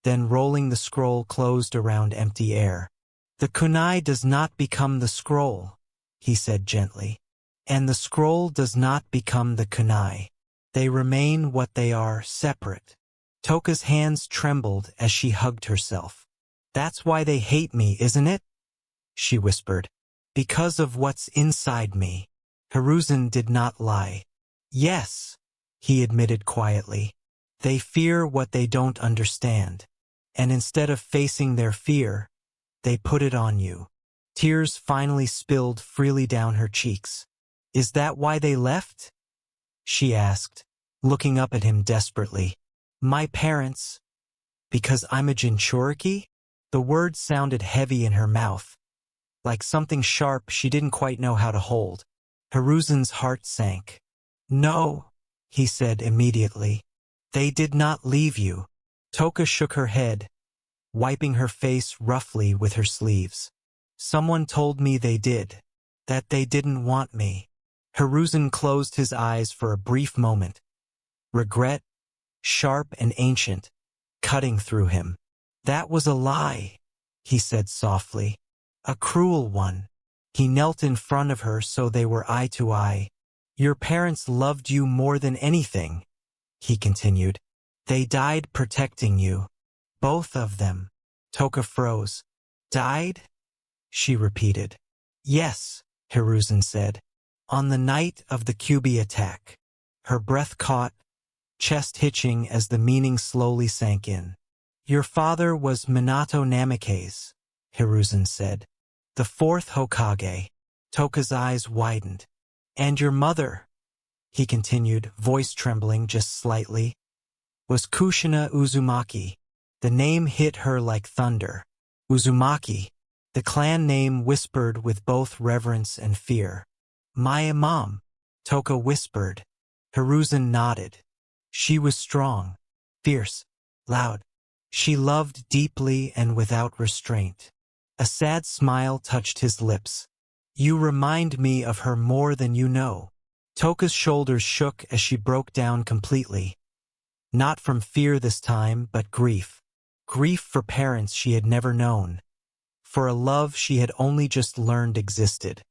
then rolling the scroll closed around empty air. The kunai does not become the scroll, he said gently. And the scroll does not become the kunai. They remain what they are, separate. Toka's hands trembled as she hugged herself. That's why they hate me, isn't it? She whispered. Because of what's inside me. Hiruzen did not lie. Yes, he admitted quietly. They fear what they don't understand. And instead of facing their fear, they put it on you. Tears finally spilled freely down her cheeks. Is that why they left? She asked, looking up at him desperately. My parents. Because I'm a Jinchuriki? The word sounded heavy in her mouth, like something sharp she didn't quite know how to hold. Hiruzen's heart sank. No, he said immediately. They did not leave you. Toka shook her head, wiping her face roughly with her sleeves. Someone told me they did. That they didn't want me. Hiruzen closed his eyes for a brief moment. Regret, sharp and ancient, cutting through him. That was a lie, he said softly. A cruel one. He knelt in front of her so they were eye to eye. Your parents loved you more than anything, he continued. They died protecting you. Both of them. Toka froze. Died? She repeated. Yes, Hiruzen said. On the night of the Kyuubi attack. Her breath caught, chest hitching as the meaning slowly sank in. Your father was Minato Namikaze, Hiruzen said. The fourth Hokage. Toka's eyes widened. And your mother, he continued, voice trembling just slightly, was Kushina Uzumaki. The name hit her like thunder. Uzumaki, the clan name whispered with both reverence and fear. My mom, Toka whispered. Hiruzen nodded. She was strong, fierce, loud. She loved deeply and without restraint. A sad smile touched his lips. You remind me of her more than you know. Toka's shoulders shook as she broke down completely. Not from fear this time, but grief. Grief for parents she had never known. For a love she had only just learned existed.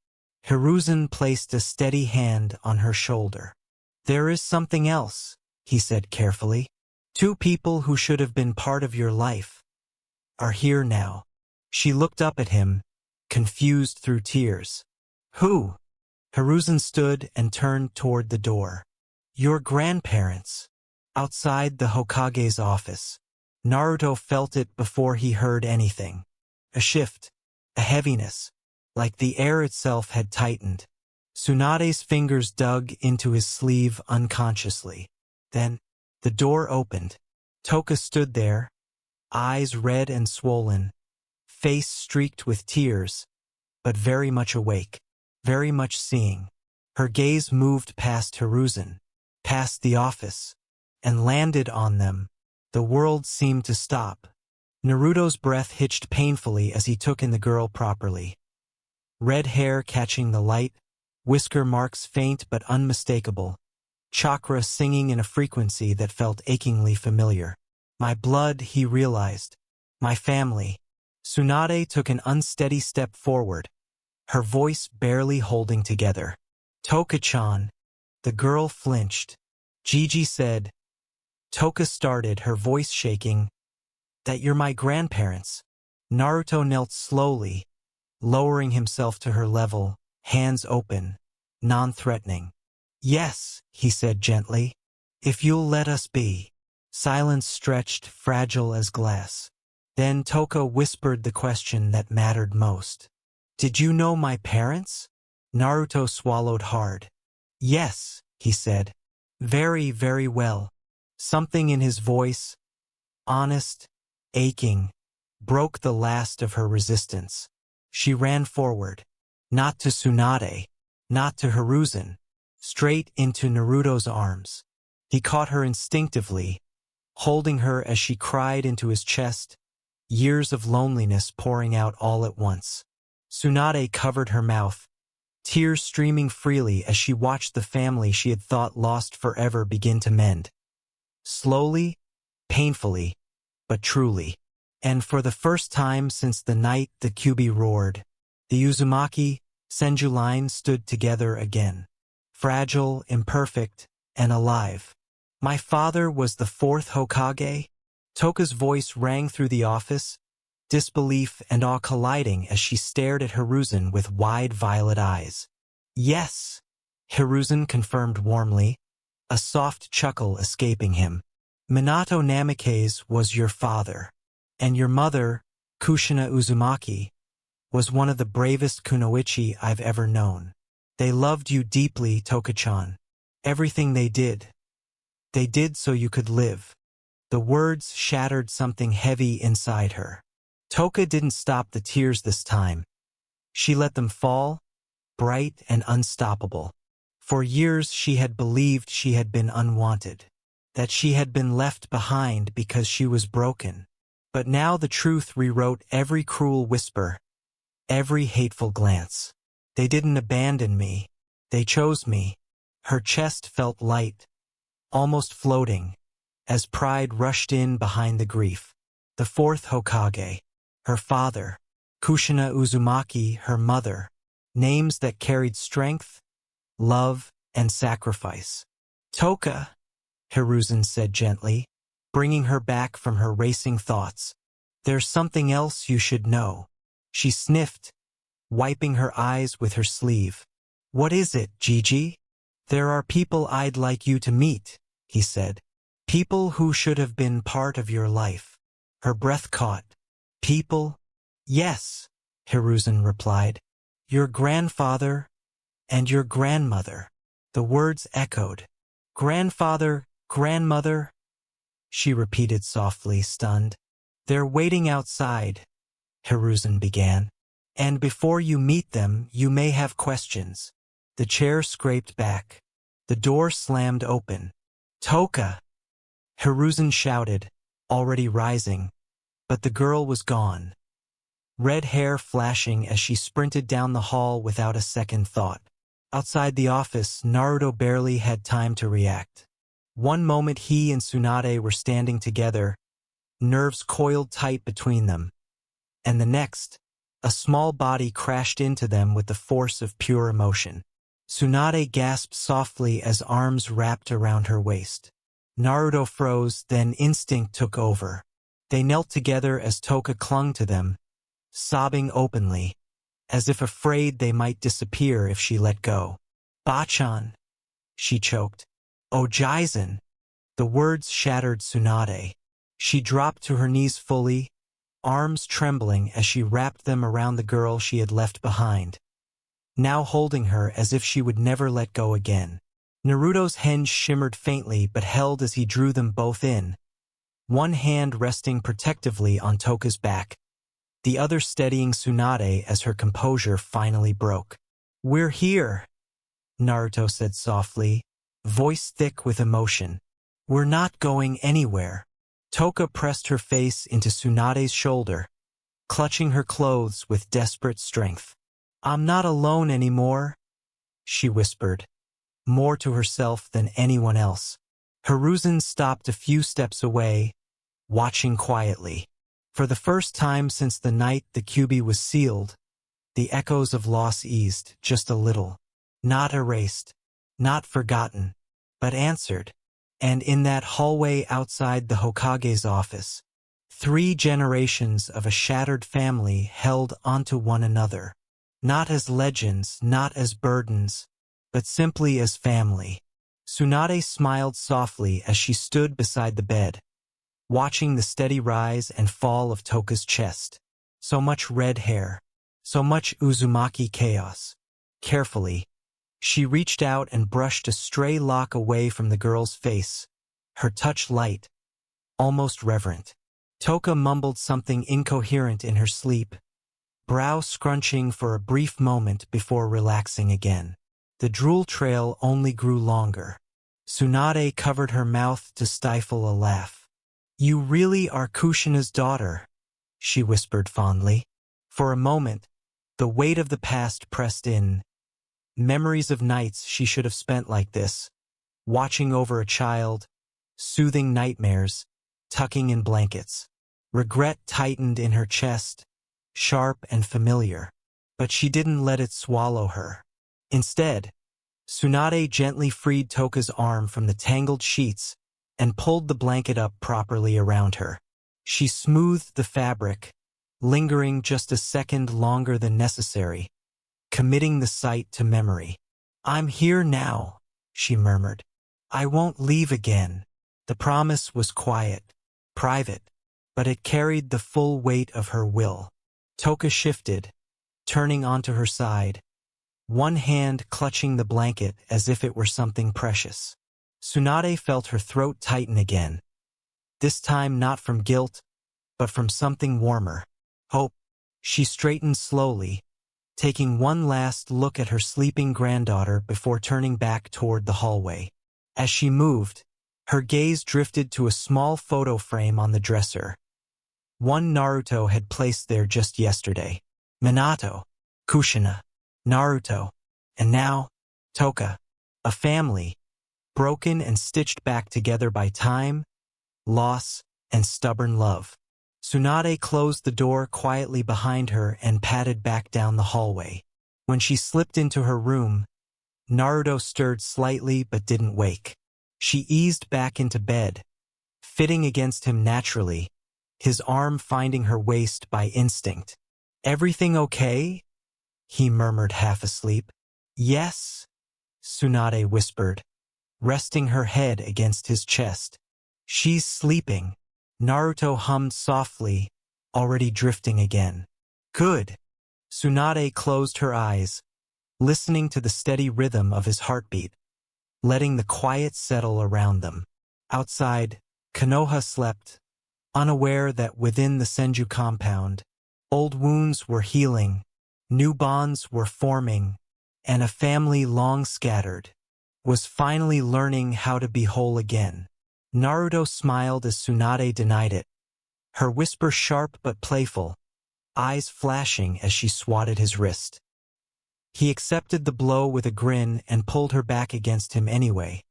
Hiruzen placed a steady hand on her shoulder. There is something else, he said carefully. Two people who should have been part of your life are here now. She looked up at him, confused through tears. Who? Hiruzen stood and turned toward the door. Your grandparents. Outside the Hokage's office. Naruto felt it before he heard anything. A shift, a heaviness, like the air itself had tightened. Tsunade's fingers dug into his sleeve unconsciously. Then, the door opened. Toka stood there, eyes red and swollen, face streaked with tears, but very much awake, very much seeing. Her gaze moved past Hiruzen, past the office, and landed on them. The world seemed to stop. Naruto's breath hitched painfully as he took in the girl properly. Red hair catching the light, whisker marks faint but unmistakable, chakra singing in a frequency that felt achingly familiar. My blood, he realized. My family. Tsunade took an unsteady step forward, her voice barely holding together. Toka-chan. The girl flinched. Gigi said. Toka started, her voice shaking. That you're my grandparents. Naruto knelt slowly, lowering himself to her level, hands open, non-threatening. Yes, he said gently. If you'll let us be. Silence stretched, fragile as glass. Then Toka whispered the question that mattered most. Did you know my parents? Naruto swallowed hard. Yes, he said. Very, very well. Something in his voice, honest, aching, broke the last of her resistance. She ran forward, not to Tsunade, not to Hiruzen, straight into Naruto's arms. He caught her instinctively, holding her as she cried into his chest, years of loneliness pouring out all at once. Tsunade covered her mouth, tears streaming freely as she watched the family she had thought lost forever begin to mend. Slowly, painfully, but truly. And for the first time since the night the Kyuubi roared, the Uzumaki, Senju line stood together again. Fragile, imperfect, and alive. My father was the fourth Hokage? Toka's voice rang through the office, disbelief and awe colliding as she stared at Hiruzen with wide violet eyes. Yes, Hiruzen confirmed warmly, a soft chuckle escaping him. Minato Namikaze was your father, and your mother, Kushina Uzumaki, was one of the bravest kunoichi I've ever known. They loved you deeply, Toka-chan. Everything they did so you could live. The words shattered something heavy inside her. Toka didn't stop the tears this time. She let them fall, bright and unstoppable. For years she had believed she had been unwanted, that she had been left behind because she was broken. But now the truth rewrote every cruel whisper, every hateful glance. They didn't abandon me. They chose me. Her chest felt light, almost floating, as pride rushed in behind the grief. The fourth Hokage, her father, Kushina Uzumaki, her mother, names that carried strength, love, and sacrifice. Toka, Hiruzen said gently, bringing her back from her racing thoughts. There's something else you should know. She sniffed, wiping her eyes with her sleeve. What is it, Gigi? There are people I'd like you to meet, he said. People who should have been part of your life. Her breath caught. People? Yes, Hiruzen replied. Your grandfather and your grandmother. The words echoed. Grandfather, grandmother, she repeated softly, stunned. They're waiting outside, Hiruzen began. And before you meet them, you may have questions. The chair scraped back. The door slammed open. Toka! Hiruzen shouted, already rising. But the girl was gone. Red hair flashing as she sprinted down the hall without a second thought. Outside the office, Naruto barely had time to react. One moment he and Tsunade were standing together, nerves coiled tight between them. And the next, a small body crashed into them with the force of pure emotion. Tsunade gasped softly as arms wrapped around her waist. Naruto froze, then instinct took over. They knelt together as Toka clung to them, sobbing openly, as if afraid they might disappear if she let go. Bachan, she choked. Oh, Jizen! The words shattered Tsunade. She dropped to her knees fully, arms trembling as she wrapped them around the girl she had left behind, now holding her as if she would never let go again. Naruto's henge shimmered faintly but held as he drew them both in, one hand resting protectively on Toka's back, the other steadying Tsunade as her composure finally broke. We're here, Naruto said softly, voice thick with emotion. We're not going anywhere. Toka pressed her face into Tsunade's shoulder, clutching her clothes with desperate strength. I'm not alone anymore, she whispered, more to herself than anyone else. Hiruzen stopped a few steps away, watching quietly. For the first time since the night the QB was sealed, the echoes of loss eased just a little. Not erased, not forgotten, but answered. And in that hallway outside the Hokage's office, 3 generations of a shattered family held onto one another. Not as legends, not as burdens, but simply as family. Tsunade smiled softly as she stood beside the bed, watching the steady rise and fall of Toka's chest. So much red hair, so much Uzumaki chaos. Carefully, she reached out and brushed a stray lock away from the girl's face, her touch light, almost reverent. Toka mumbled something incoherent in her sleep, brow scrunching for a brief moment before relaxing again. The drool trail only grew longer. Tsunade covered her mouth to stifle a laugh. You really are Kushina's daughter, she whispered fondly. For a moment, the weight of the past pressed in. Memories of nights she should have spent like this, watching over a child, soothing nightmares, tucking in blankets. Regret tightened in her chest, sharp and familiar, but she didn't let it swallow her. Instead, Tsunade gently freed Toka's arm from the tangled sheets and pulled the blanket up properly around her. She smoothed the fabric, lingering just a second longer than necessary, committing the sight to memory. I'm here now, she murmured. I won't leave again. The promise was quiet, private, but it carried the full weight of her will. Toka shifted, turning onto her side, one hand clutching the blanket as if it were something precious. Tsunade felt her throat tighten again, this time not from guilt, but from something warmer, hope. She straightened slowly, taking one last look at her sleeping granddaughter before turning back toward the hallway. As she moved, her gaze drifted to a small photo frame on the dresser. One Naruto had placed there just yesterday. Minato, Kushina, Naruto, and now, Toka. A family, broken and stitched back together by time, loss, and stubborn love. Tsunade closed the door quietly behind her and padded back down the hallway. When she slipped into her room, Naruto stirred slightly but didn't wake. She eased back into bed, fitting against him naturally, his arm finding her waist by instinct. "Everything okay?" he murmured half asleep. "Yes," Tsunade whispered, resting her head against his chest. "She's sleeping." Naruto hummed softly, already drifting again. "Good." Tsunade closed her eyes, listening to the steady rhythm of his heartbeat, letting the quiet settle around them. Outside, Konoha slept, unaware that within the Senju compound, old wounds were healing, new bonds were forming, and a family long scattered was finally learning how to be whole again. Naruto smiled as Tsunade denied it, her whisper sharp but playful, eyes flashing as she swatted his wrist. He accepted the blow with a grin and pulled her back against him anyway,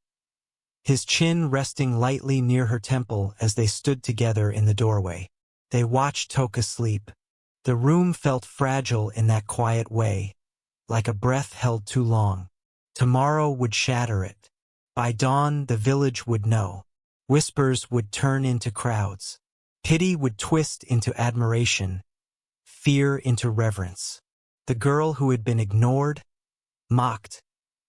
his chin resting lightly near her temple as they stood together in the doorway. They watched Toka sleep. The room felt fragile in that quiet way, like a breath held too long. Tomorrow would shatter it. By dawn, the village would know. Whispers would turn into crowds. Pity would twist into admiration, fear into reverence. The girl who had been ignored, mocked,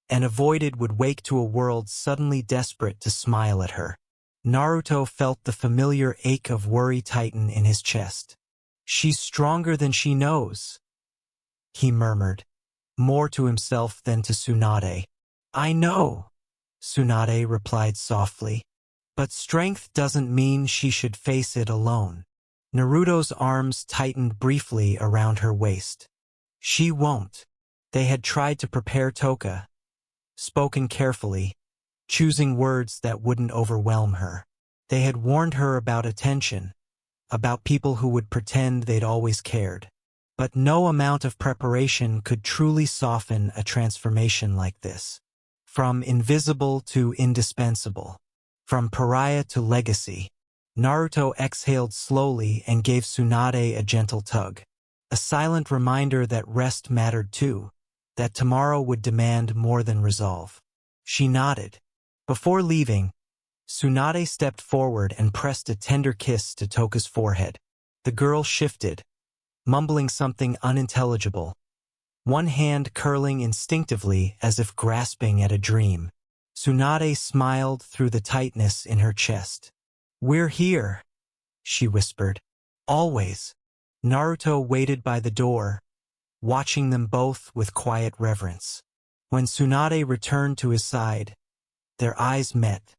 and avoided would wake to a world suddenly desperate to smile at her. Naruto felt the familiar ache of worry tighten in his chest. "She's stronger than she knows," he murmured, more to himself than to Tsunade. "I know," Tsunade replied softly. "But strength doesn't mean she should face it alone." Naruto's arms tightened briefly around her waist. "She won't." They had tried to prepare Toka, spoken carefully, choosing words that wouldn't overwhelm her. They had warned her about attention, about people who would pretend they'd always cared. But no amount of preparation could truly soften a transformation like this. From invisible to indispensable, from pariah to legacy, Naruto exhaled slowly and gave Tsunade a gentle tug. A silent reminder that rest mattered too, that tomorrow would demand more than resolve. She nodded. Before leaving, Tsunade stepped forward and pressed a tender kiss to Toka's forehead. The girl shifted, mumbling something unintelligible, one hand curling instinctively as if grasping at a dream. Tsunade smiled through the tightness in her chest. "We're here," she whispered. "Always." Naruto waited by the door, watching them both with quiet reverence. When Tsunade returned to his side, their eyes met.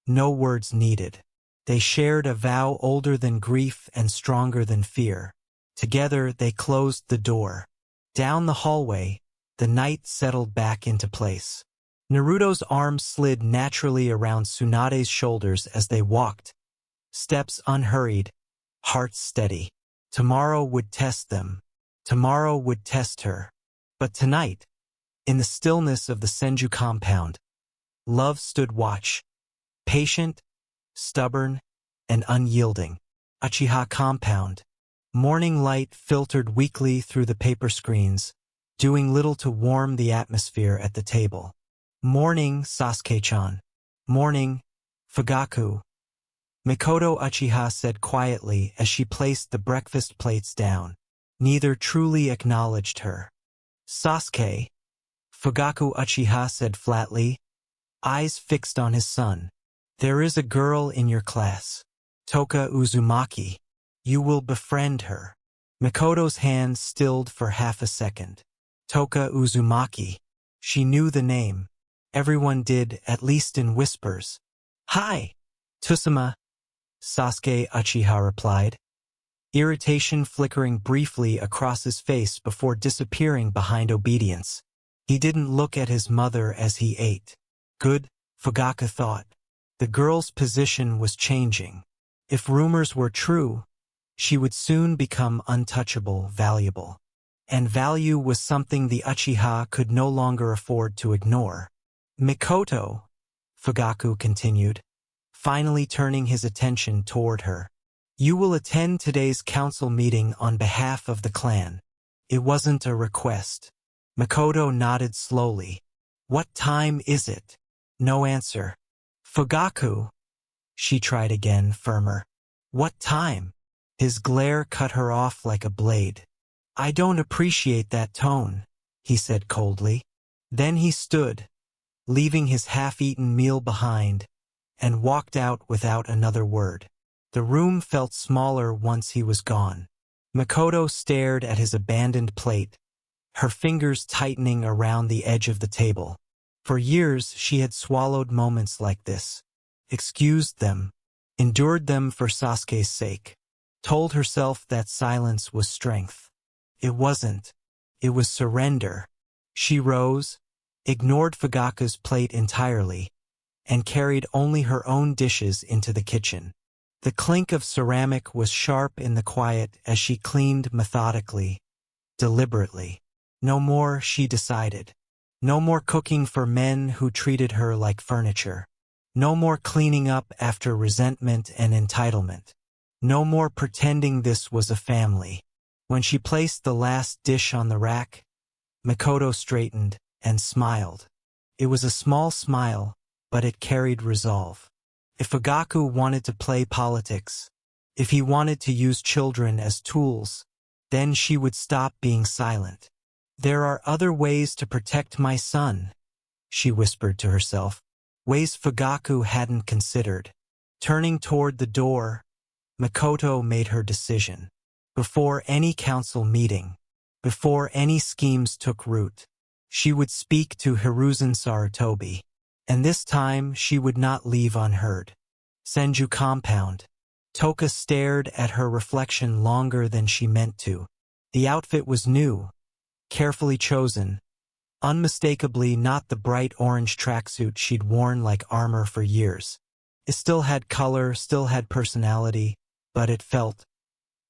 No words needed. They shared a vow older than grief and stronger than fear. Together they closed the door. Down the hallway, the night settled back into place. Naruto's arm slid naturally around Tsunade's shoulders as they walked, steps unhurried, hearts steady. Tomorrow would test them. Tomorrow would test her. But tonight, in the stillness of the Senju compound, love stood watch, patient, stubborn, and unyielding. Uchiha compound. Morning light filtered weakly through the paper screens, doing little to warm the atmosphere at the table. "Morning, Sasuke-chan." "Morning, Fugaku." Mikoto Uchiha said quietly as she placed the breakfast plates down. Neither truly acknowledged her. "Sasuke," Fugaku Uchiha said flatly, eyes fixed on his son. "There is a girl in your class, Toka Uzumaki. You will befriend her." Mikoto's hand stilled for half a second. Toka Uzumaki. She knew the name. Everyone did, at least in whispers. "Hi, Tusama," Sasuke Uchiha replied, irritation flickering briefly across his face before disappearing behind obedience. He didn't look at his mother as he ate. Good, Fugaku thought. The girl's position was changing. If rumors were true, she would soon become untouchable, valuable. And value was something the Uchiha could no longer afford to ignore. "Mikoto," Fugaku continued, finally turning his attention toward her. You will attend today's council meeting on behalf of the clan. It wasn't a request. Makoto nodded slowly. What time is it? No answer. Fugaku. She tried again, firmer. What time? His glare cut her off like a blade. I don't appreciate that tone, he said coldly. Then he stood, leaving his half-eaten meal behind, and walked out without another word. The room felt smaller once he was gone. Makoto stared at his abandoned plate, her fingers tightening around the edge of the table. For years she had swallowed moments like this, excused them, endured them for Sasuke's sake, told herself that silence was strength. It wasn't. It was surrender. She rose, ignored Fugaku's plate entirely, and carried only her own dishes into the kitchen. The clink of ceramic was sharp in the quiet as she cleaned methodically, deliberately. No more, she decided. No more cooking for men who treated her like furniture. No more cleaning up after resentment and entitlement. No more pretending this was a family. When she placed the last dish on the rack, Makoto straightened and smiled. It was a small smile, but it carried resolve. If Fugaku wanted to play politics, if he wanted to use children as tools, then she would stop being silent. There are other ways to protect my son, she whispered to herself, ways Fugaku hadn't considered. Turning toward the door, Makoto made her decision. Before any council meeting, before any schemes took root, she would speak to Hiruzen Sarutobi. And this time she would not leave unheard. Senju compound. Toka stared at her reflection longer than she meant to. The outfit was new, carefully chosen, unmistakably not the bright orange tracksuit she'd worn like armor for years. It still had color, still had personality, but it felt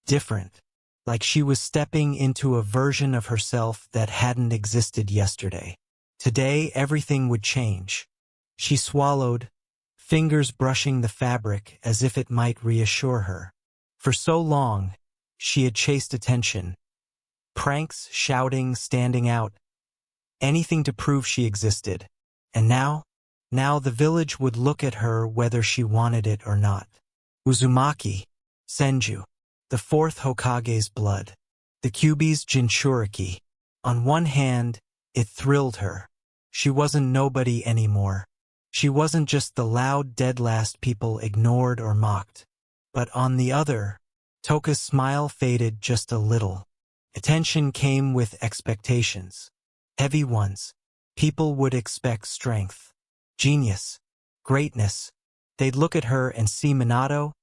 different, like she was stepping into a version of herself that hadn't existed yesterday. Today everything would change. She swallowed, fingers brushing the fabric as if it might reassure her. For so long, she had chased attention. Pranks, shouting, standing out. Anything to prove she existed. And now the village would look at her whether she wanted it or not. Uzumaki, Senju, the fourth Hokage's blood. The Kyuubi's Jinchuriki. On one hand, it thrilled her. She wasn't nobody anymore. She wasn't just the loud dead last people ignored or mocked. But on the other, Toka's smile faded just a little. Attention came with expectations. Heavy ones. People would expect strength, genius, greatness. They'd look at her and see Minato,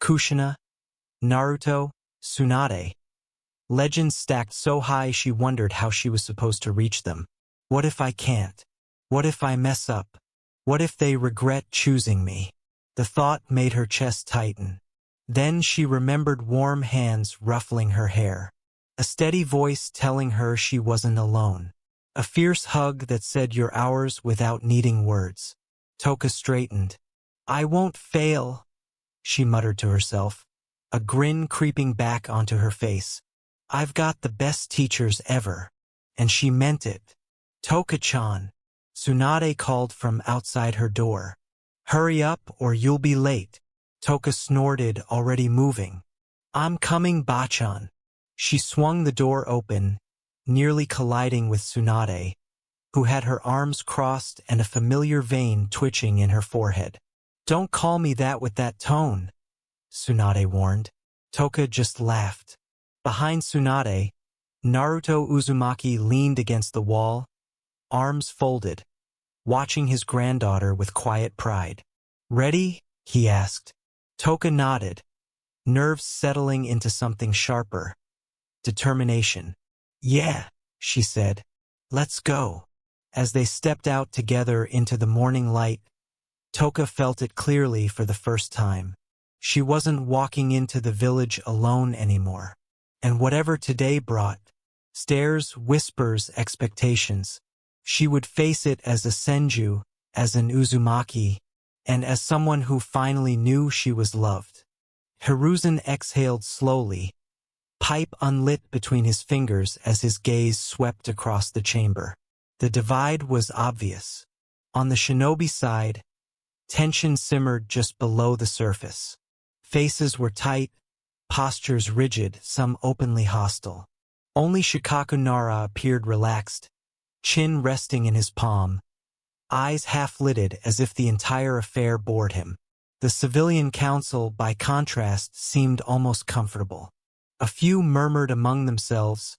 Kushina, Naruto, Tsunade. Legends stacked so high she wondered how she was supposed to reach them. What if I can't? What if I mess up? What if they regret choosing me? The thought made her chest tighten. Then she remembered warm hands ruffling her hair. A steady voice telling her she wasn't alone. A fierce hug that said you're ours without needing words. Toka straightened. I won't fail, she muttered to herself, a grin creeping back onto her face. I've got the best teachers ever. And she meant it. Toka-chan. Tsunade called from outside her door. Hurry up or you'll be late. Toka snorted, already moving. I'm coming, Bachan. She swung the door open, nearly colliding with Tsunade, who had her arms crossed and a familiar vein twitching in her forehead. Don't call me that with that tone, Tsunade warned. Toka just laughed. Behind Tsunade, Naruto Uzumaki leaned against the wall, arms folded, watching his granddaughter with quiet pride. Ready? He asked. Toka nodded, nerves settling into something sharper. Determination. Yeah, she said. Let's go. As they stepped out together into the morning light, Toka felt it clearly for the first time. She wasn't walking into the village alone anymore. And whatever today brought, stares, whispers, expectations, she would face it as a Senju, as an Uzumaki, and as someone who finally knew she was loved. Hiruzen exhaled slowly, pipe unlit between his fingers as his gaze swept across the chamber. The divide was obvious. On the shinobi side, tension simmered just below the surface. Faces were tight, postures rigid, some openly hostile. Only Shikaku Nara appeared relaxed, chin resting in his palm, eyes half-lidded as if the entire affair bored him. The civilian council, by contrast, seemed almost comfortable. A few murmured among themselves,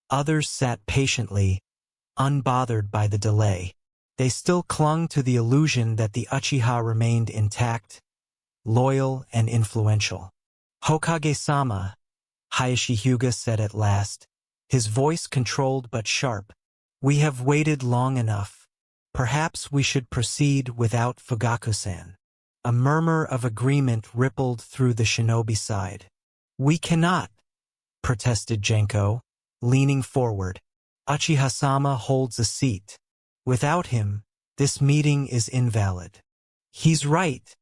others sat patiently, unbothered by the delay. They still clung to the illusion that the Uchiha remained intact, loyal and influential. "Hokage-sama," Hayashi Hyuga said at last, his voice controlled but sharp. "We have waited long enough. Perhaps we should proceed without Fugaku-san." A murmur of agreement rippled through the shinobi side. "We cannot," protested Genko, leaning forward. "Uchiha-sama holds a seat. Without him, this meeting is invalid." "He's right,"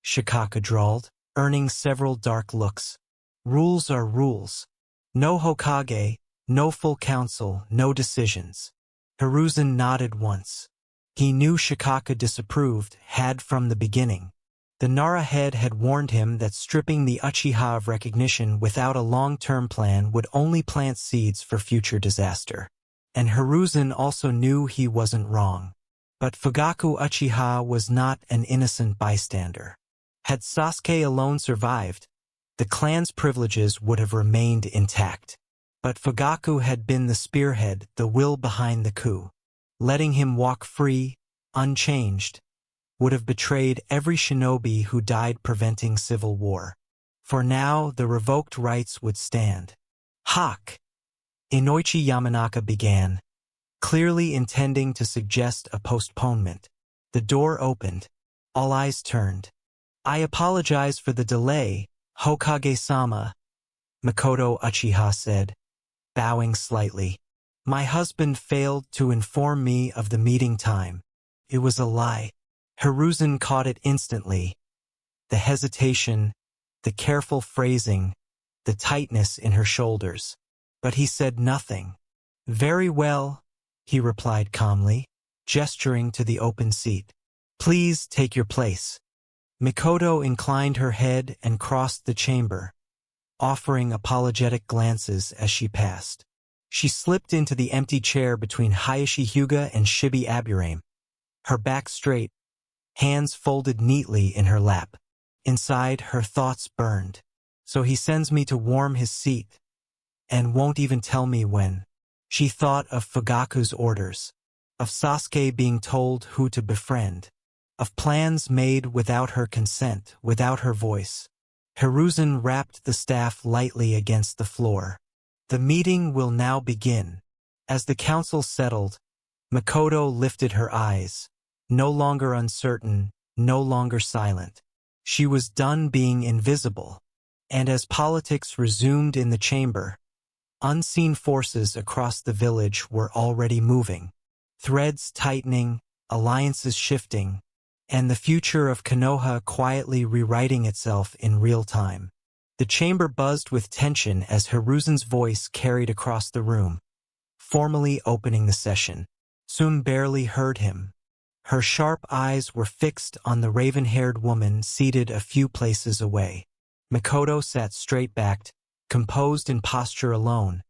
Shikaka drawled, earning several dark looks. "Rules are rules. No Hokage, no full council, no decisions." Hiruzen nodded once. He knew Shikaka disapproved, had from the beginning. The Nara head had warned him that stripping the Uchiha of recognition without a long-term plan would only plant seeds for future disaster. And Hiruzen also knew he wasn't wrong. But Fugaku Uchiha was not an innocent bystander. Had Sasuke alone survived, the clan's privileges would have remained intact. But Fugaku had been the spearhead, the will behind the coup. Letting him walk free, unchanged, would have betrayed every shinobi who died preventing civil war. For now, the revoked rights would stand. "Hak!" Inoichi Yamanaka began, clearly intending to suggest a postponement. The door opened. All eyes turned. "I apologize for the delay, Hokage-sama," Makoto Uchiha said, bowing slightly. "My husband failed to inform me of the meeting time. It was a lie." Hiruzen caught it instantly. The hesitation, the careful phrasing, the tightness in her shoulders. But he said nothing. "Very well," he replied calmly, gesturing to the open seat. "Please take your place." Mikoto inclined her head and crossed the chamber, offering apologetic glances as she passed. She slipped into the empty chair between Hayashi Hyuga and Shibi Aburame, her back straight, hands folded neatly in her lap. Inside, her thoughts burned. So he sends me to warm his seat, and won't even tell me when. She thought of Fugaku's orders, of Sasuke being told who to befriend, of plans made without her consent, without her voice. Hiruzen rapped the staff lightly against the floor. "The meeting will now begin." As the council settled, Makoto lifted her eyes, no longer uncertain, no longer silent. She was done being invisible. And as politics resumed in the chamber, unseen forces across the village were already moving, threads tightening, alliances shifting, and the future of Konoha quietly rewriting itself in real time. The chamber buzzed with tension as Hiruzen's voice carried across the room, formally opening the session. Sum barely heard him. Her sharp eyes were fixed on the raven-haired woman seated a few places away. Makoto sat straight-backed, composed in posture alone,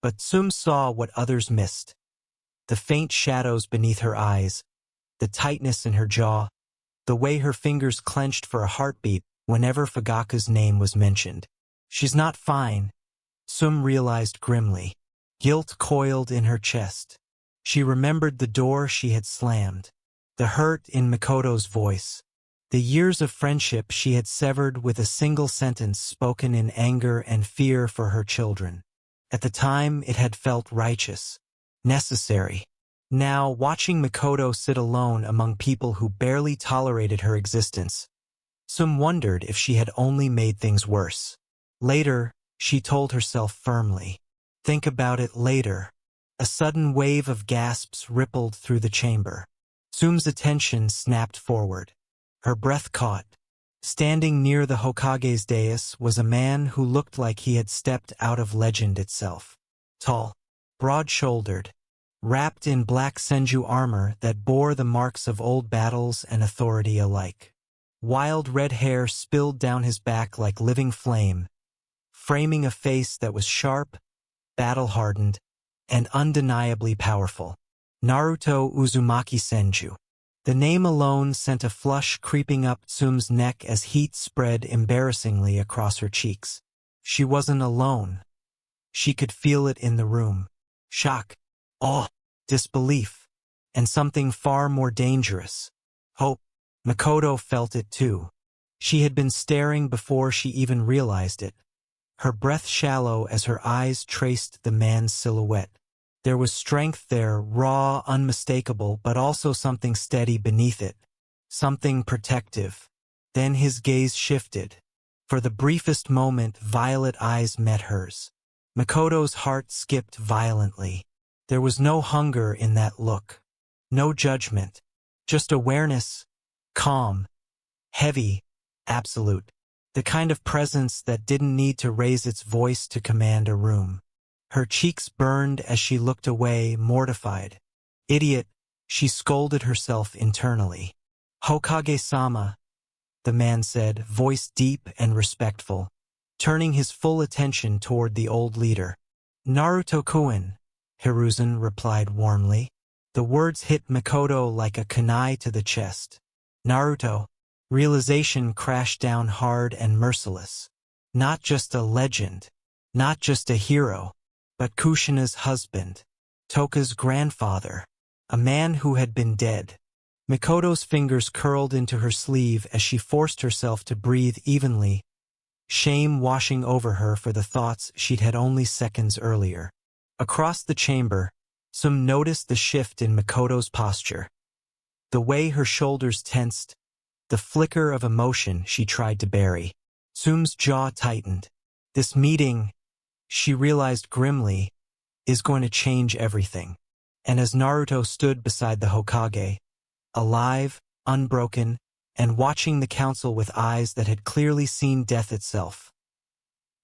but Sum saw what others missed. The faint shadows beneath her eyes, the tightness in her jaw, the way her fingers clenched for a heartbeat whenever Fugaku's name was mentioned. "She's not fine," Sum realized grimly. Guilt coiled in her chest. She remembered the door she had slammed, the hurt in Makoto's voice, the years of friendship she had severed with a single sentence spoken in anger and fear for her children. At the time, it had felt righteous, necessary. Now, watching Makoto sit alone among people who barely tolerated her existence, Sum wondered if she had only made things worse. Later, she told herself firmly, "Think about it later." A sudden wave of gasps rippled through the chamber. Sum's attention snapped forward. Her breath caught. Standing near the Hokage's dais was a man who looked like he had stepped out of legend itself. Tall, broad-shouldered, wrapped in black senju armor that bore the marks of old battles and authority alike. Wild red hair spilled down his back like living flame, framing a face that was sharp, battle-hardened, and undeniably powerful. Naruto Uzumaki Senju. The name alone sent a flush creeping up Tsume's neck as heat spread embarrassingly across her cheeks. She wasn't alone. She could feel it in the room. Shock, awe, disbelief, and something far more dangerous. Hope. Makoto felt it too. She had been staring before she even realized it, her breath shallow as her eyes traced the man's silhouette. There was strength there, raw, unmistakable, but also something steady beneath it, something protective. Then his gaze shifted. For the briefest moment, violet eyes met hers. Makoto's heart skipped violently. There was no hunger in that look, no judgment, just awareness, calm, heavy, absolute. The kind of presence that didn't need to raise its voice to command a room. Her cheeks burned as she looked away, mortified. Idiot, she scolded herself internally. Hokage-sama, the man said, voice deep and respectful, turning his full attention toward the old leader. Naruto-kun, Hiruzen replied warmly. The words hit Makoto like a kunai to the chest. Naruto. Realization crashed down hard and merciless. Not just a legend, not just a hero, but Kushina's husband, Toka's grandfather, a man who had been dead. Makoto's fingers curled into her sleeve as she forced herself to breathe evenly, shame washing over her for the thoughts she'd had only seconds earlier. Across the chamber, Tsume noticed the shift in Makoto's posture. The way her shoulders tensed, the flicker of emotion she tried to bury. Tsume's jaw tightened. This meeting, she realized grimly, is going to change everything. And as Naruto stood beside the Hokage, alive, unbroken, and watching the council with eyes that had clearly seen death itself,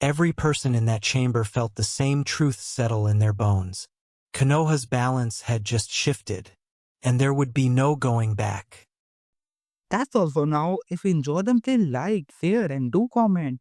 every person in that chamber felt the same truth settle in their bones. Konoha's balance had just shifted, and there would be no going back. That's all for now. If you enjoy them, please like, share, and do comment.